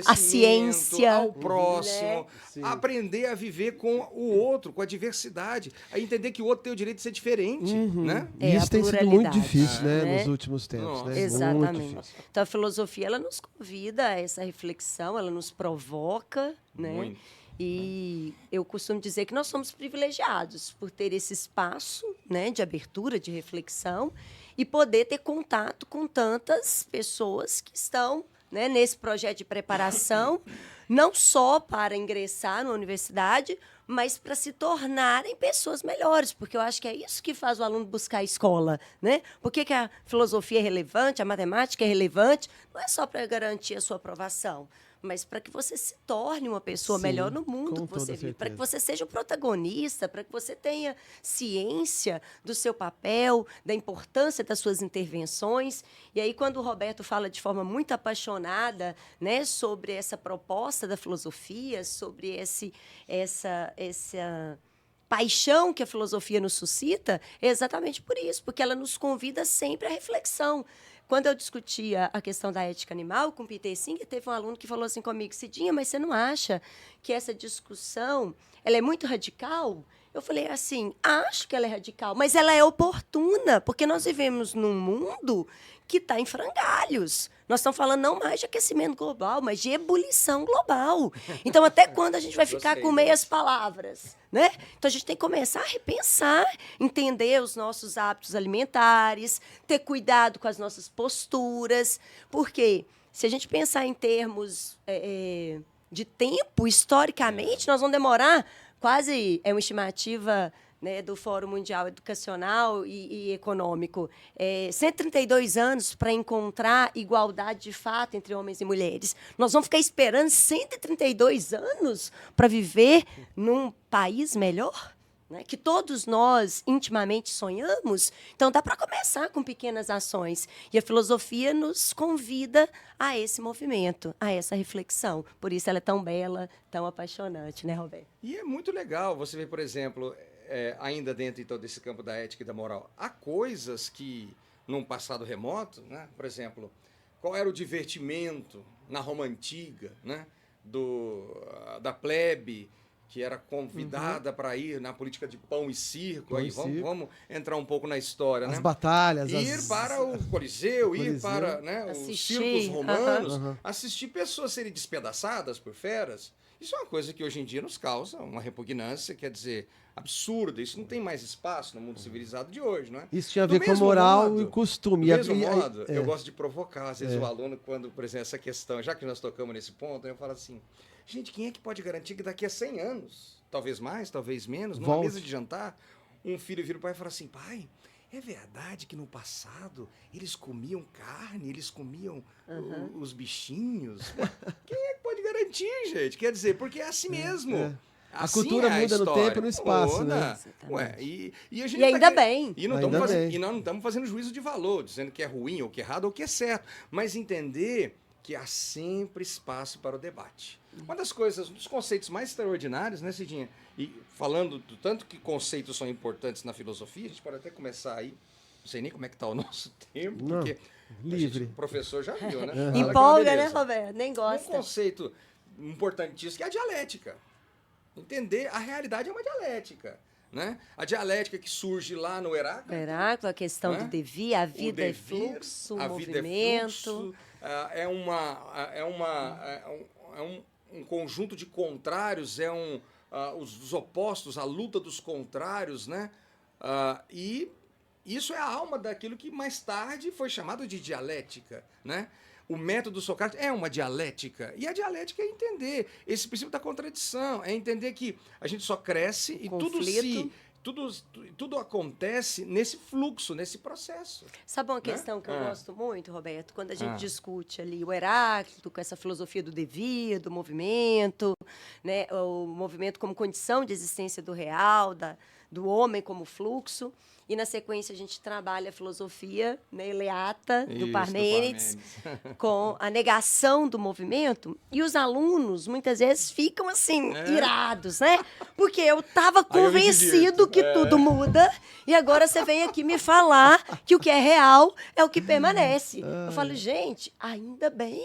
a ciência, ao próximo, né? aprender a viver com o outro, com a diversidade, a entender que o outro tem o direito de ser diferente, né? E isso tem sido muito difícil, né, nos últimos tempos. Nossa. Né? Exatamente. Então a filosofia ela nos convida a essa reflexão, ela nos provoca, né? Muito. E eu costumo dizer que nós somos privilegiados por ter esse espaço, né, de abertura, de reflexão e poder ter contato com tantas pessoas que estão, né, nesse projeto de preparação, não só para ingressar na universidade, mas para se tornarem pessoas melhores, porque eu acho que é isso que faz o aluno buscar a escola, né? Por que a filosofia é relevante, a matemática é relevante? Não é só para garantir a sua aprovação, mas para que você se torne uma pessoa melhor no mundo que você vive, para que você seja o protagonista, para que você tenha ciência do seu papel, da importância das suas intervenções. E aí, quando o Roberto fala de forma muito apaixonada, né, sobre essa proposta da filosofia, sobre essa paixão que a filosofia nos suscita, é exatamente por isso, porque ela nos convida sempre à reflexão. Quando eu discutia a questão da ética animal com Peter Singer, teve um aluno que falou assim comigo, Cidinha, mas você não acha que essa discussão ela é muito radical? Eu falei assim, acho que ela é radical, mas ela é oportuna, porque nós vivemos num mundo que está em frangalhos. Nós estamos falando não mais de aquecimento global, mas de ebulição global. Então, até quando a gente vai ficar com meias palavras? Né? Então, a gente tem que começar a repensar, entender os nossos hábitos alimentares, ter cuidado com as nossas posturas, porque se a gente pensar em termos de tempo, historicamente, nós vamos demorar quase, é uma estimativa, né, do Fórum Mundial Educacional e Econômico, 132 anos para encontrar igualdade de fato entre homens e mulheres. Nós vamos ficar esperando 132 anos para viver num país melhor? Né, que todos nós intimamente sonhamos, então dá para começar com pequenas ações. E a filosofia nos convida a esse movimento, a essa reflexão. Por isso ela é tão bela, tão apaixonante, né, Roberto? E é muito legal você ver, por exemplo, ainda dentro então, desse campo da ética e da moral, há coisas que, num passado remoto, né, por exemplo, qual era o divertimento na Roma Antiga, né, da plebe, que era convidada para ir na política de pão e circo. Aí vamos entrar um pouco na história. As né? batalhas. Ir para o Coliseu, ir para, né, os circos romanos, assistir pessoas serem despedaçadas por feras. Isso é uma coisa que hoje em dia nos causa uma repugnância, quer dizer, absurda. Isso não tem mais espaço no mundo civilizado de hoje, não é? Isso tinha a ver com moral e costume. Do mesmo modo, eu gosto de provocar, às vezes, o aluno, quando, por exemplo, essa questão, já que nós tocamos nesse ponto, eu falo assim, gente, quem é que pode garantir que daqui a 100 anos, talvez mais, talvez menos, numa mesa de jantar, um filho vira o pai e fala assim, pai, é verdade que no passado eles comiam carne, eles comiam os bichinhos? Quem é que pode garantir, gente? Quer dizer, porque é assim mesmo. A assim cultura muda no tempo e no espaço, né? Ué, e a gente e ainda bem. E nós não estamos fazendo juízo de valor, dizendo que é ruim, ou que é errado, ou que é certo. Mas entender que há sempre espaço para o debate. Uma das coisas, um dos conceitos mais extraordinários, né, Cidinha? E falando do tanto que conceitos são importantes na filosofia, a gente pode até começar aí, não sei nem como é que está o nosso tempo, porque livre. O professor já viu, né? Empolga, né, Roberto? Nem gosta. Um conceito importantíssimo que é a dialética. Entender a realidade é uma dialética. Né? A dialética que surge lá no Heráclito. Heráclito, a questão do devir, a vida é fluxo, o movimento. É um conjunto de contrários, os opostos, a luta dos contrários, né? E isso é a alma daquilo que mais tarde foi chamado de dialética, né? O método socrático é uma dialética. E a dialética é entender esse princípio da contradição, é entender que a gente só cresce e tudo acontece nesse fluxo, nesse processo. Sabe uma questão que eu gosto muito, Roberto? Quando a gente discute ali o Heráclito com essa filosofia do devir, do movimento, né? O movimento como condição de existência do real, do homem como fluxo. E, na sequência, a gente trabalha a filosofia, né, eleata, do Parmênides, com a negação do movimento. E os alunos, muitas vezes, ficam, assim, irados, né? Porque eu estava convencido que tudo muda e agora você vem aqui me falar que o que é real é o que permanece. Eu falo, gente, ainda bem.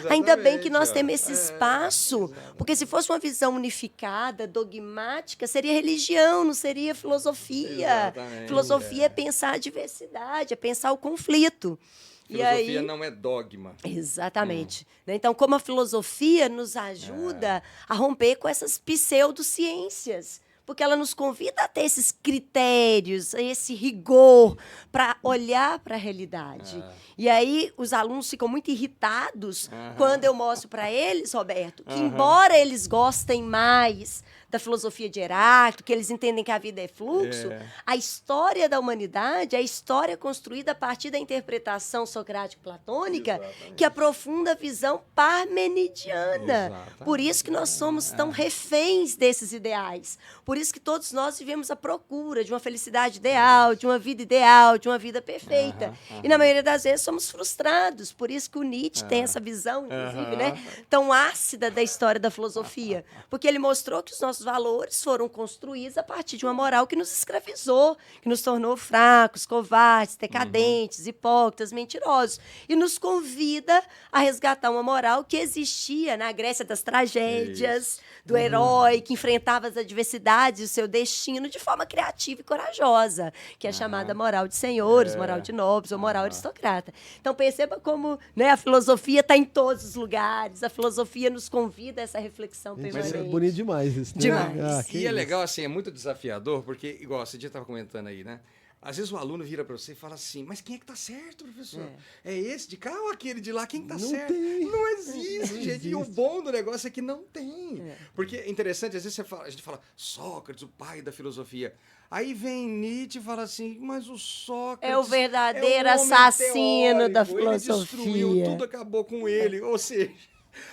Ainda bem que nós temos esse espaço. Porque se fosse uma visão unificada, dogmática, seria religião, não seria filosofia. Filosofia é pensar a diversidade, é pensar o conflito. Filosofia não é dogma. Exatamente. Então, como a filosofia nos ajuda a romper com essas pseudociências, porque ela nos convida a ter esses critérios, esse rigor para olhar para a realidade. E aí os alunos ficam muito irritados quando eu mostro para eles, Roberto, que embora eles gostem mais da filosofia de Heráclito, que eles entendem que a vida é fluxo, a história da humanidade é a história construída a partir da interpretação socrático-platônica, que aprofunda a visão parmenidiana. Por isso que nós somos tão reféns desses ideais. Por isso que todos nós vivemos à procura de uma felicidade ideal, de uma vida perfeita. E na maioria das vezes somos frustrados. Por isso que o Nietzsche tem essa visão, inclusive, né, tão ácida da história da filosofia. Porque ele mostrou que os nossos valores foram construídos a partir de uma moral que nos escravizou, que nos tornou fracos, covardes, decadentes, hipócritas, mentirosos. E nos convida a resgatar uma moral que existia na Grécia das tragédias, do herói que enfrentava as adversidades e o seu destino de forma criativa e corajosa, que é a chamada moral de senhores, moral de nobres ou moral aristocrata. Então, perceba como, né, a filosofia está em todos os lugares, a filosofia nos convida a essa reflexão permanente. É bonito demais isso, né? Demais. E é legal, assim, é muito desafiador, porque, igual você já estava comentando aí, né? Às vezes o aluno vira para você e fala assim, mas quem é que tá certo, professor? É esse de cá ou aquele de lá? Quem tá certo? Não existe, gente. E o bom do negócio é que não tem. Porque é interessante, às vezes a gente fala, Sócrates, o pai da filosofia. Aí vem Nietzsche e fala assim, mas o Sócrates é o verdadeiro é um homem assassino da teórico, filosofia. Ele destruiu, tudo acabou com ele. Ou seja,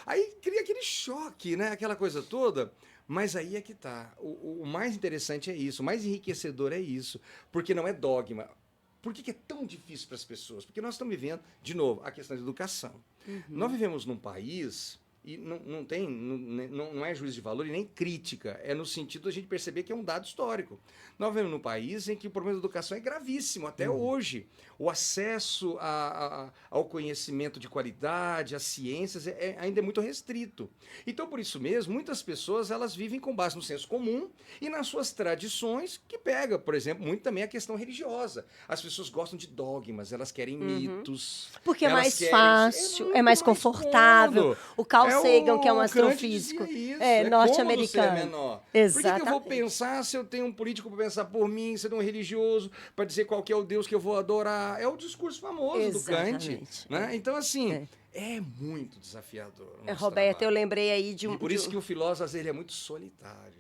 aí cria aquele choque, né? Aquela coisa toda. Mas aí é que tá. O mais interessante é isso, o mais enriquecedor é isso, porque não é dogma. Por que é tão difícil para as pessoas? Porque nós estamos vivendo, de novo, a questão da educação. Nós vivemos num país, e não é juízo de valor e nem crítica, é no sentido de a gente perceber que é um dado histórico. Nós vivemos num país em que o problema da educação é gravíssimo, até hoje. O acesso ao conhecimento de qualidade, às ciências, ainda é muito restrito. Então, por isso mesmo, muitas pessoas elas vivem com base no senso comum e nas suas tradições, que pega, por exemplo, muito também a questão religiosa. As pessoas gostam de dogmas, elas querem mitos. Porque é mais fácil, é mais confortável. O Carl Sagan, que é um astrofísico norte-americano. Por que eu vou pensar se eu tenho um político para pensar por mim, se eu tenho um religioso para dizer qual que é o Deus que eu vou adorar? É o discurso famoso do Kant. Né? Então, assim, é muito desafiador. Roberto, eu lembrei aí de um... E por isso que o filósofo, às vezes, ele é muito solitário.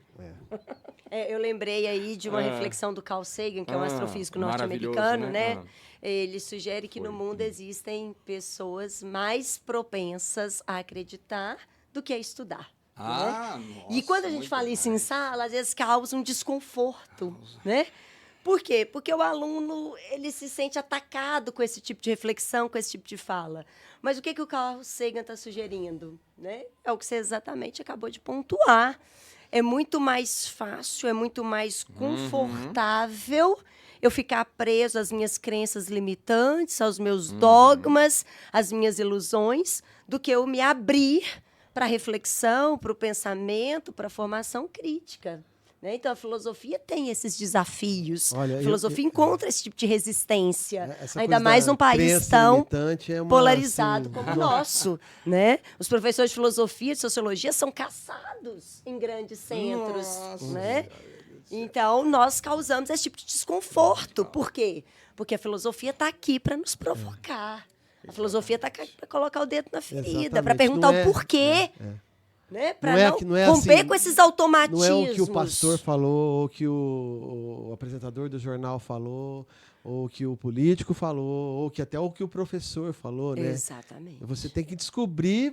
Eu lembrei aí de uma reflexão do Carl Sagan, que é um astrofísico norte-americano, né? Ele sugere que no mundo existem pessoas mais propensas a acreditar do que a estudar. Nossa, e quando a gente fala isso em sala, às vezes causa um desconforto, né? Por quê? Porque o aluno ele se sente atacado com esse tipo de reflexão, com esse tipo de fala. Mas o que o Carl Sagan está sugerindo? Né? É o que você exatamente acabou de pontuar. É muito mais fácil, é muito mais confortável eu ficar preso às minhas crenças limitantes, aos meus dogmas, às minhas ilusões, do que eu me abrir para a reflexão, para o pensamento, para a formação crítica. Né? Então, a filosofia tem esses desafios. Olha, A filosofia encontra esse tipo de resistência. Essa Ainda coisa mais da num país crença tão limitante é uma, polarizado assim, como o nosso. Né? Os professores de filosofia e de sociologia são caçados em grandes centros. Nossa, Né? Então, nós causamos esse tipo de desconforto. Por quê? Porque a filosofia está aqui para nos provocar. A filosofia está aqui para colocar o dedo na ferida, para Exatamente. perguntar Não é- o porquê. Né? Para Não é romper assim, com esses automatismos. Não é o que o pastor falou, ou o que o apresentador do jornal falou, ou o que o político falou, ou que até o que o professor falou, né? Exatamente. Você tem que descobrir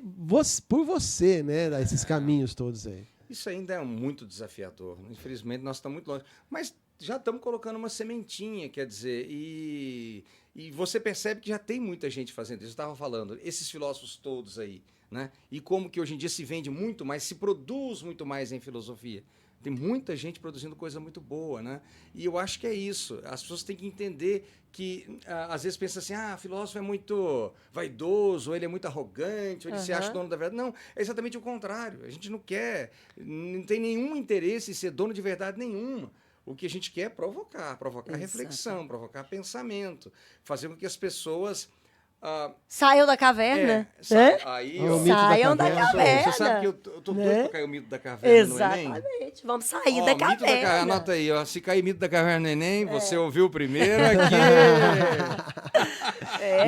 por você, né? Esses caminhos todos aí. Isso ainda é muito desafiador. Infelizmente, nós estamos muito longe. Mas já estamos colocando uma sementinha, quer dizer, e você percebe que já tem muita gente fazendo isso. Eu estava falando, esses filósofos todos aí, né? E como que hoje em dia se vende muito mais, se produz muito mais em filosofia. Tem muita gente produzindo coisa muito boa, né? E eu acho que é isso. As pessoas têm que entender que, às vezes, pensam assim, filósofo é muito vaidoso, ou ele é muito arrogante, ou ele se acha dono da verdade. Não, é exatamente o contrário. A gente não tem nenhum interesse em ser dono de verdade nenhuma. O que a gente quer é provocar reflexão, provocar pensamento, fazer com que as pessoas... Saiam da caverna. Né? Aí, O ó, mito da Saiam da caverna. caverna. Você sabe que eu tô doido Né? pra cair o mito da caverna no Enem? Exatamente. Vamos sair Ó, da mito caverna. Anota aí, ó. Se cair mito da caverna no Enem, você ouviu primeiro aqui.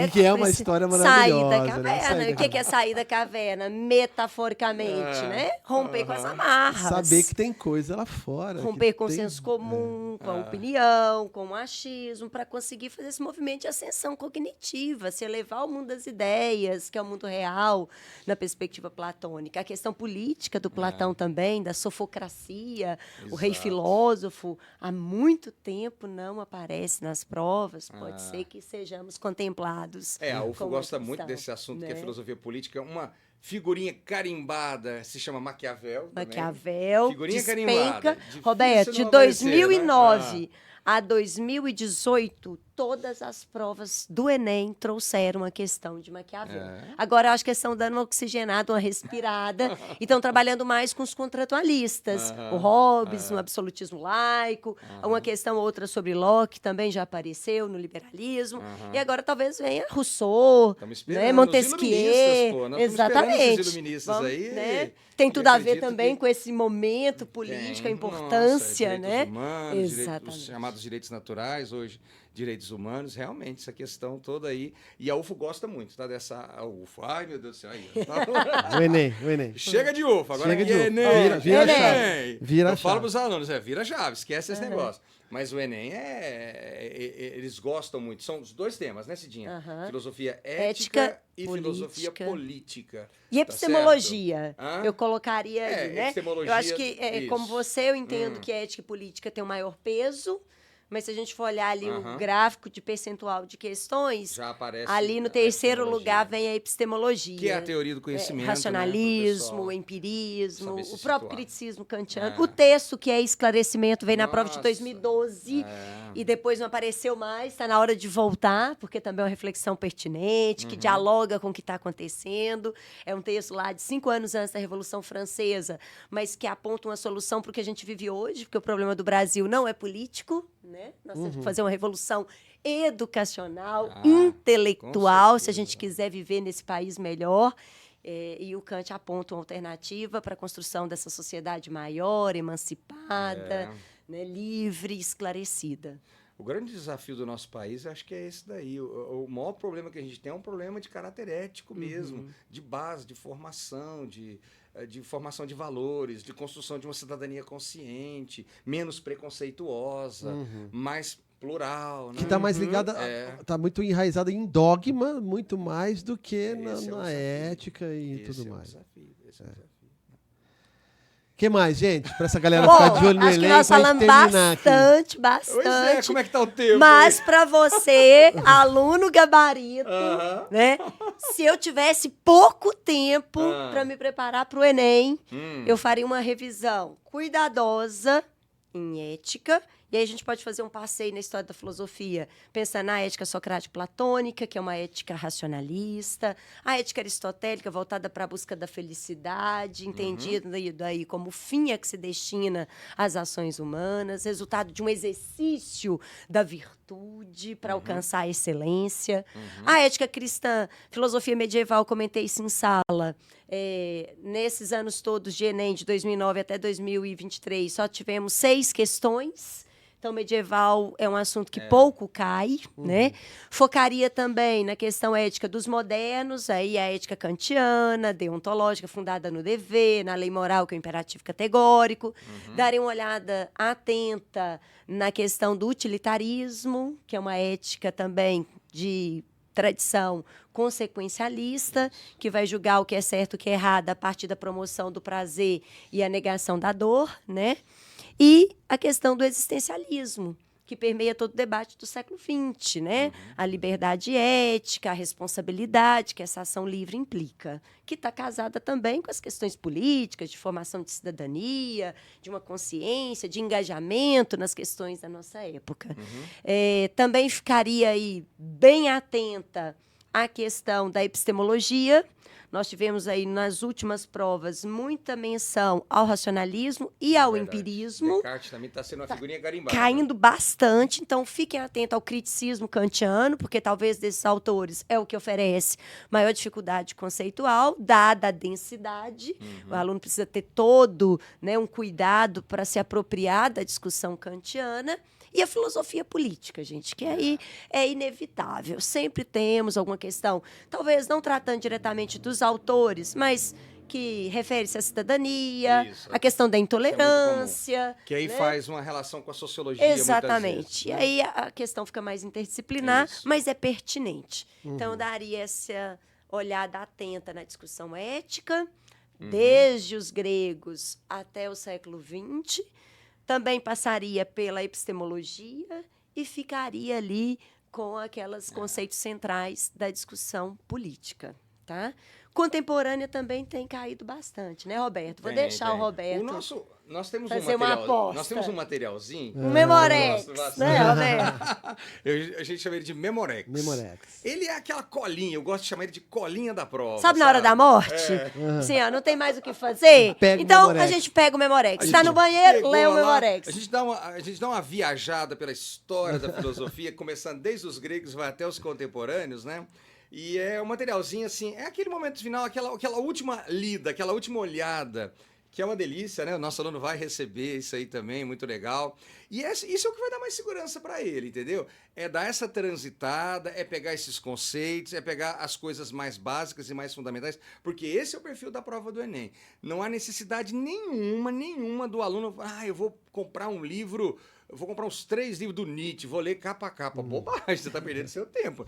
E que é uma história maravilhosa. Sair da né? caverna. Sair da O que é sair da caverna? Metaforicamente, né? Romper com as amarras. Saber que tem coisa lá fora. Romper que com o tem- senso comum, com a opinião, com o achismo, para conseguir fazer esse movimento de ascensão cognitiva, se elevar ao mundo das ideias, que é o mundo real, na perspectiva platônica. A questão política do Platão também, da sofocracia, o rei Exato. filósofo, há muito tempo não aparece nas provas, pode ser que sejamos contemplados. A UFO como gosta uma muito questão, desse assunto, que é né? filosofia política. Uma figurinha carimbada, se chama Maquiavel. também. Maquiavel, Figurinha despenca. carimbada. Difícil Roberto, não de aparecer, né? 2009 a 2018, todas as provas do Enem trouxeram a questão de Maquiavel. Agora, acho que eles estão dando uma oxigenada, uma respirada, e estão trabalhando mais com os contratualistas. O Hobbes, no absolutismo laico, uma questão ou outra sobre Locke também já apareceu no liberalismo. E agora talvez venha Rousseau, Estamos né, esperando Montesquieu. os iluministas, pô. Nós estamos esperando Exatamente. esses iluministas Vamos, aí, né? Tem que tudo a ver acredito também que- com esse momento político, a Tem. importância, Nossa, né? direitos humanos, os Exatamente. chamados direitos naturais, hoje direitos humanos, realmente, essa questão toda aí. E a UFO gosta muito, tá? A UFO. Ai, meu Deus do céu. Aí, ó. O Enem. Chega de UFO, agora Chega aqui de é UFO. Enem. Vira a Enem. chave. Vira a Eu falo chave. para os alunos, vira a chave, esquece esse negócio. Mas o Enem eles gostam muito. São os dois temas, né, Cidinha? Filosofia ética Ética, e política. filosofia política. E epistemologia, Tá certo? eu colocaria aí, né? epistemologia, Eu acho que, isso. como você, eu entendo que ética e política têm o maior peso, mas se a gente for olhar ali o gráfico de percentual de questões, Já aparece ali no a terceiro epistemologia. lugar vem a epistemologia. Que é a teoria do conhecimento, Racionalismo, né, pro pessoal empirismo, saber o se próprio situar. critismo kantiano. O texto, que é esclarecimento, veio na prova de Nossa. 2012 e depois não apareceu mais. Está na hora de voltar, porque também é uma reflexão pertinente, que dialoga com o que está acontecendo. É um texto lá de 5 anos antes da Revolução Francesa, mas que aponta uma solução para o que a gente vive hoje, porque o problema do Brasil não é político, né? Nós temos que fazer uma revolução educacional, intelectual, com se a gente quiser viver nesse país melhor. E o Kant aponta uma alternativa para a construção dessa sociedade maior, emancipada, né, livre, esclarecida. O grande desafio do nosso país, acho que é esse daí. O maior problema que a gente tem é um problema de caráter ético mesmo, de base, de formação, de formação de valores, de construção de uma cidadania consciente, menos preconceituosa, mais plural. Né? Que está mais ligada, está muito enraizada em dogma, muito mais do que Esse é na o desafio. ética e Esse tudo é o mais. desafio, esse é o desafio. O que mais, gente? Para essa galera Bom, ficar de olho no acho que Enem, nós pra gente falamos terminar aqui. bastante. Pois é, como é que tá o tempo? Mas para você, aluno gabarito, Aham. né? Se eu tivesse pouco tempo para me preparar para o Enem, eu faria uma revisão cuidadosa em ética E aí a gente pode fazer um passeio na história da filosofia, pensar na ética socrático-platônica, que é uma ética racionalista, a ética aristotélica voltada para a busca da felicidade, entendida daí como fim a que se destina às ações humanas, resultado de um exercício da virtude para alcançar a excelência. A ética cristã, filosofia medieval, comentei isso em sala. Nesses anos todos de Enem, de 2009 até 2023, só tivemos 6 questões. Então, medieval é um assunto que pouco cai, né? Focaria também na questão ética dos modernos, aí a ética kantiana, deontológica, fundada no dever, na lei moral, que é o imperativo categórico. Daria uma olhada atenta na questão do utilitarismo, que é uma ética também de tradição consequencialista, que vai julgar o que é certo e o que é errado a partir da promoção do prazer e a negação da dor, né? E a questão do existencialismo, que permeia todo o debate do século XX, né? A liberdade ética, a responsabilidade que essa ação livre implica, que está casada também com as questões políticas, de formação de cidadania, de uma consciência, de engajamento nas questões da nossa época. Também ficaria aí bem atenta à questão da epistemologia. Nós tivemos aí nas últimas provas muita menção ao racionalismo e ao empirismo. Descartes também está sendo uma figurinha carimbada. Caindo bastante, então fiquem atentos ao criticismo kantiano, porque talvez desses autores é o que oferece maior dificuldade conceitual, dada a densidade. O aluno precisa ter todo, né, um cuidado para se apropriar da discussão kantiana. E a filosofia política, gente, que aí é inevitável. Sempre temos alguma questão, talvez não tratando diretamente dos autores, mas que refere-se à cidadania, à questão da intolerância. Que aí né? faz uma relação com a sociologia. Exatamente. Muitas vezes, E né? aí a questão fica mais interdisciplinar, Isso. mas é pertinente. Então, eu daria essa olhada atenta na discussão ética, desde os gregos até o século XX. Também passaria pela epistemologia e ficaria ali com aqueles conceitos centrais da discussão política, tá? Contemporânea também tem caído bastante, né, Roberto? Vou deixar o Roberto Nós temos fazer uma aposta. Nós temos um materialzinho. Um Memorex, Eu gosto bastante. né, Roberto? A gente chama ele de Memorex. Memorex. Ele é aquela colinha, eu gosto de chamar ele de colinha da prova. Sabe na hora da morte? Assim, ó, não tem mais o que fazer? Pega o Então, Memorex. a gente pega o Memorex. A Está gente no banheiro, pegou lê o lá, Memorex. A gente dá uma viajada pela história da filosofia, começando desde os gregos, vai até os contemporâneos, né? E é um materialzinho assim, é aquele momento final, aquela última lida, aquela última olhada, que é uma delícia, né? O nosso aluno vai receber isso aí também, muito legal. E isso é o que vai dar mais segurança para ele, entendeu? É dar essa transitada, é pegar esses conceitos, é pegar as coisas mais básicas e mais fundamentais, porque esse é o perfil da prova do Enem. Não há necessidade nenhuma do aluno, eu vou comprar um livro... Eu vou comprar uns 3 livros do Nietzsche, vou ler capa a capa. Bobagem, você está perdendo seu tempo.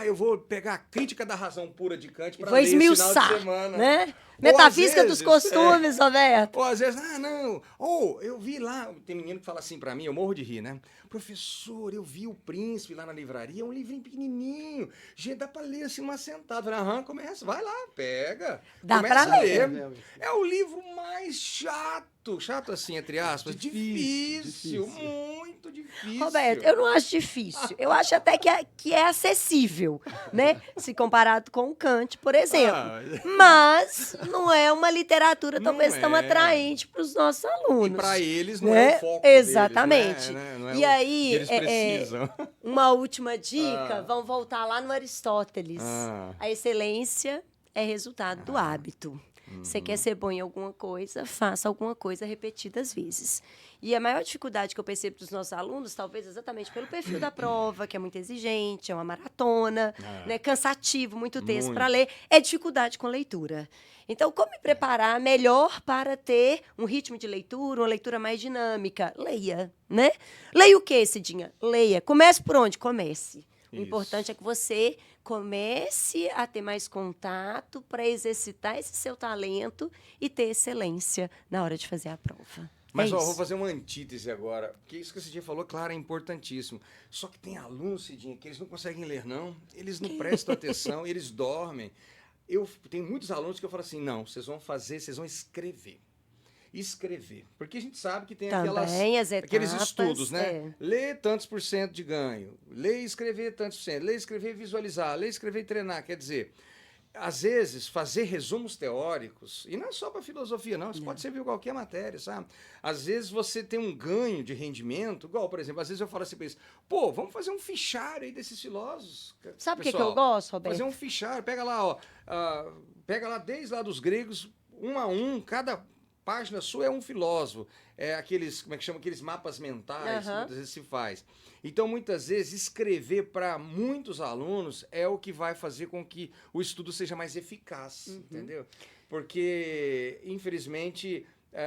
Eu vou pegar a Crítica da Razão Pura de Kant para Vou ler esse final de esmiuçar, semana. né? Metafísica vezes, dos costumes, Roberto. Ou às vezes, não. Ou eu vi lá, tem menino que fala assim para mim, eu morro de rir, né? Professor, eu vi O Príncipe lá na livraria, é um livrinho pequenininho. Gente, dá para ler assim numa sentada. Falei, começa, vai lá, pega. Dá começa pra a ler. É o livro mais chato assim, entre aspas, difícil. Muito difícil. Roberto, eu não acho difícil. Eu acho até que é acessível, né? Se comparado com o Kant, por exemplo. Mas não é uma literatura talvez tão atraente para os nossos alunos. E para eles não né? é o foco Exatamente. deles, né? Não é E o aí, que eles precisam. uma última dica, vamos voltar lá no Aristóteles. A excelência é resultado do hábito. Você quer ser bom em alguma coisa, faça alguma coisa repetidas vezes. E a maior dificuldade que eu percebo dos nossos alunos, talvez exatamente pelo perfil da prova, que é muito exigente, é uma maratona, né, cansativo, muito texto para ler, é dificuldade com leitura. Então, como me preparar melhor para ter um ritmo de leitura, uma leitura mais dinâmica? Leia, né? Leia o quê, Cidinha? Leia. Comece por onde? Comece. O importante é que você comece a ter mais contato para exercitar esse seu talento e ter excelência na hora de fazer a prova. Mas vou fazer uma antítese agora, porque isso que a Cidinha falou, claro, é importantíssimo. Só que tem alunos, Cidinha, que eles não conseguem ler, não. Eles não prestam atenção, eles dormem. Eu tenho muitos alunos que eu falo assim, não, vocês vão escrever. escrever. Porque a gente sabe que tem Também as aqueles etapas, estudos, né? Ler tantos por cento de ganho, ler e escrever tantos por cento, ler, escrever e visualizar, ler, escrever e treinar. Quer dizer, às vezes, fazer resumos teóricos, e não é só para filosofia, não, isso pode servir em qualquer matéria, sabe? Às vezes você tem um ganho de rendimento, igual, por exemplo, às vezes eu falo assim para eles, pô, vamos fazer um fichário aí desses filósofos. Sabe o que eu gosto, Roberto? Fazer um fichário, pega lá, ó, pega lá desde lá dos gregos, um a um, cada página sua é um filósofo. É aqueles, como é que chama? Aqueles mapas mentais que muitas vezes se faz. Então, muitas vezes, escrever para muitos alunos é o que vai fazer com que o estudo seja mais eficaz, entendeu? Porque, infelizmente,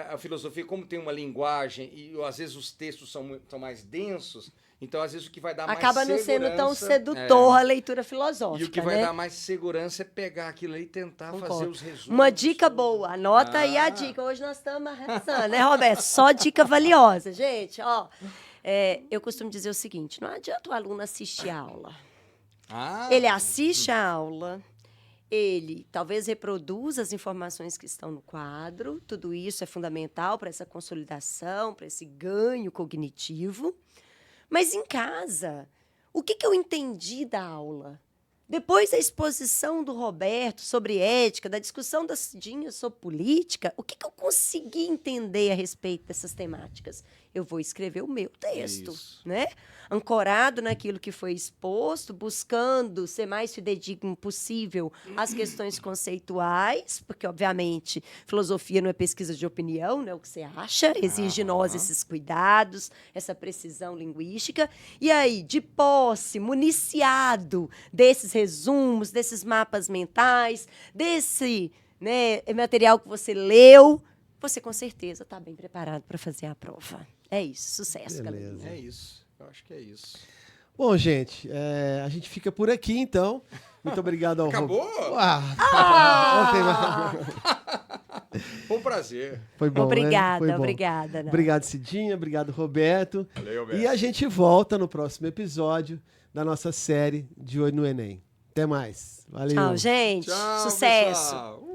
a filosofia, como tem uma linguagem e às vezes os textos são mais densos, então, às vezes, o que vai dar acaba mais segurança... Acaba não sendo tão sedutor a leitura filosófica, E o que vai dar mais segurança é pegar aquilo aí e tentar fazer os resumos. Uma dica boa, anota aí a dica. Hoje nós estamos arrasando, né, Roberto? Só dica valiosa. Gente, ó, eu costumo dizer o seguinte, não adianta o aluno assistir a aula. Ele assiste a aula, ele talvez reproduza as informações que estão no quadro, tudo isso é fundamental para essa consolidação, para esse ganho cognitivo. Mas em casa, o que eu entendi da aula? Depois da exposição do Roberto sobre ética, da discussão da Cidinha sobre política, o que eu consegui entender a respeito dessas temáticas? Eu vou escrever o meu texto, né? Ancorado naquilo que foi exposto, buscando ser mais fidedigno possível às questões conceituais, porque, obviamente, filosofia não é pesquisa de opinião, não é o que você acha, exige de nós esses cuidados, essa precisão linguística. E aí, de posse, municiado desses resumos, desses mapas mentais, desse, né, material que você leu, você com certeza está bem preparado para fazer a prova. É isso, sucesso, galera. É isso. Eu acho que é isso. Bom, gente, a gente fica por aqui, então. Muito obrigado ao Acabou? Foi um prazer. Foi bom, obrigada, né? Foi bom. Obrigada. Obrigado, Cidinha. Obrigado, Roberto. Valeu, Roberto. E a gente volta no próximo episódio da nossa série De Olho no Enem. Até mais. Valeu. Tchau, gente. Tchau, Sucesso. pessoal.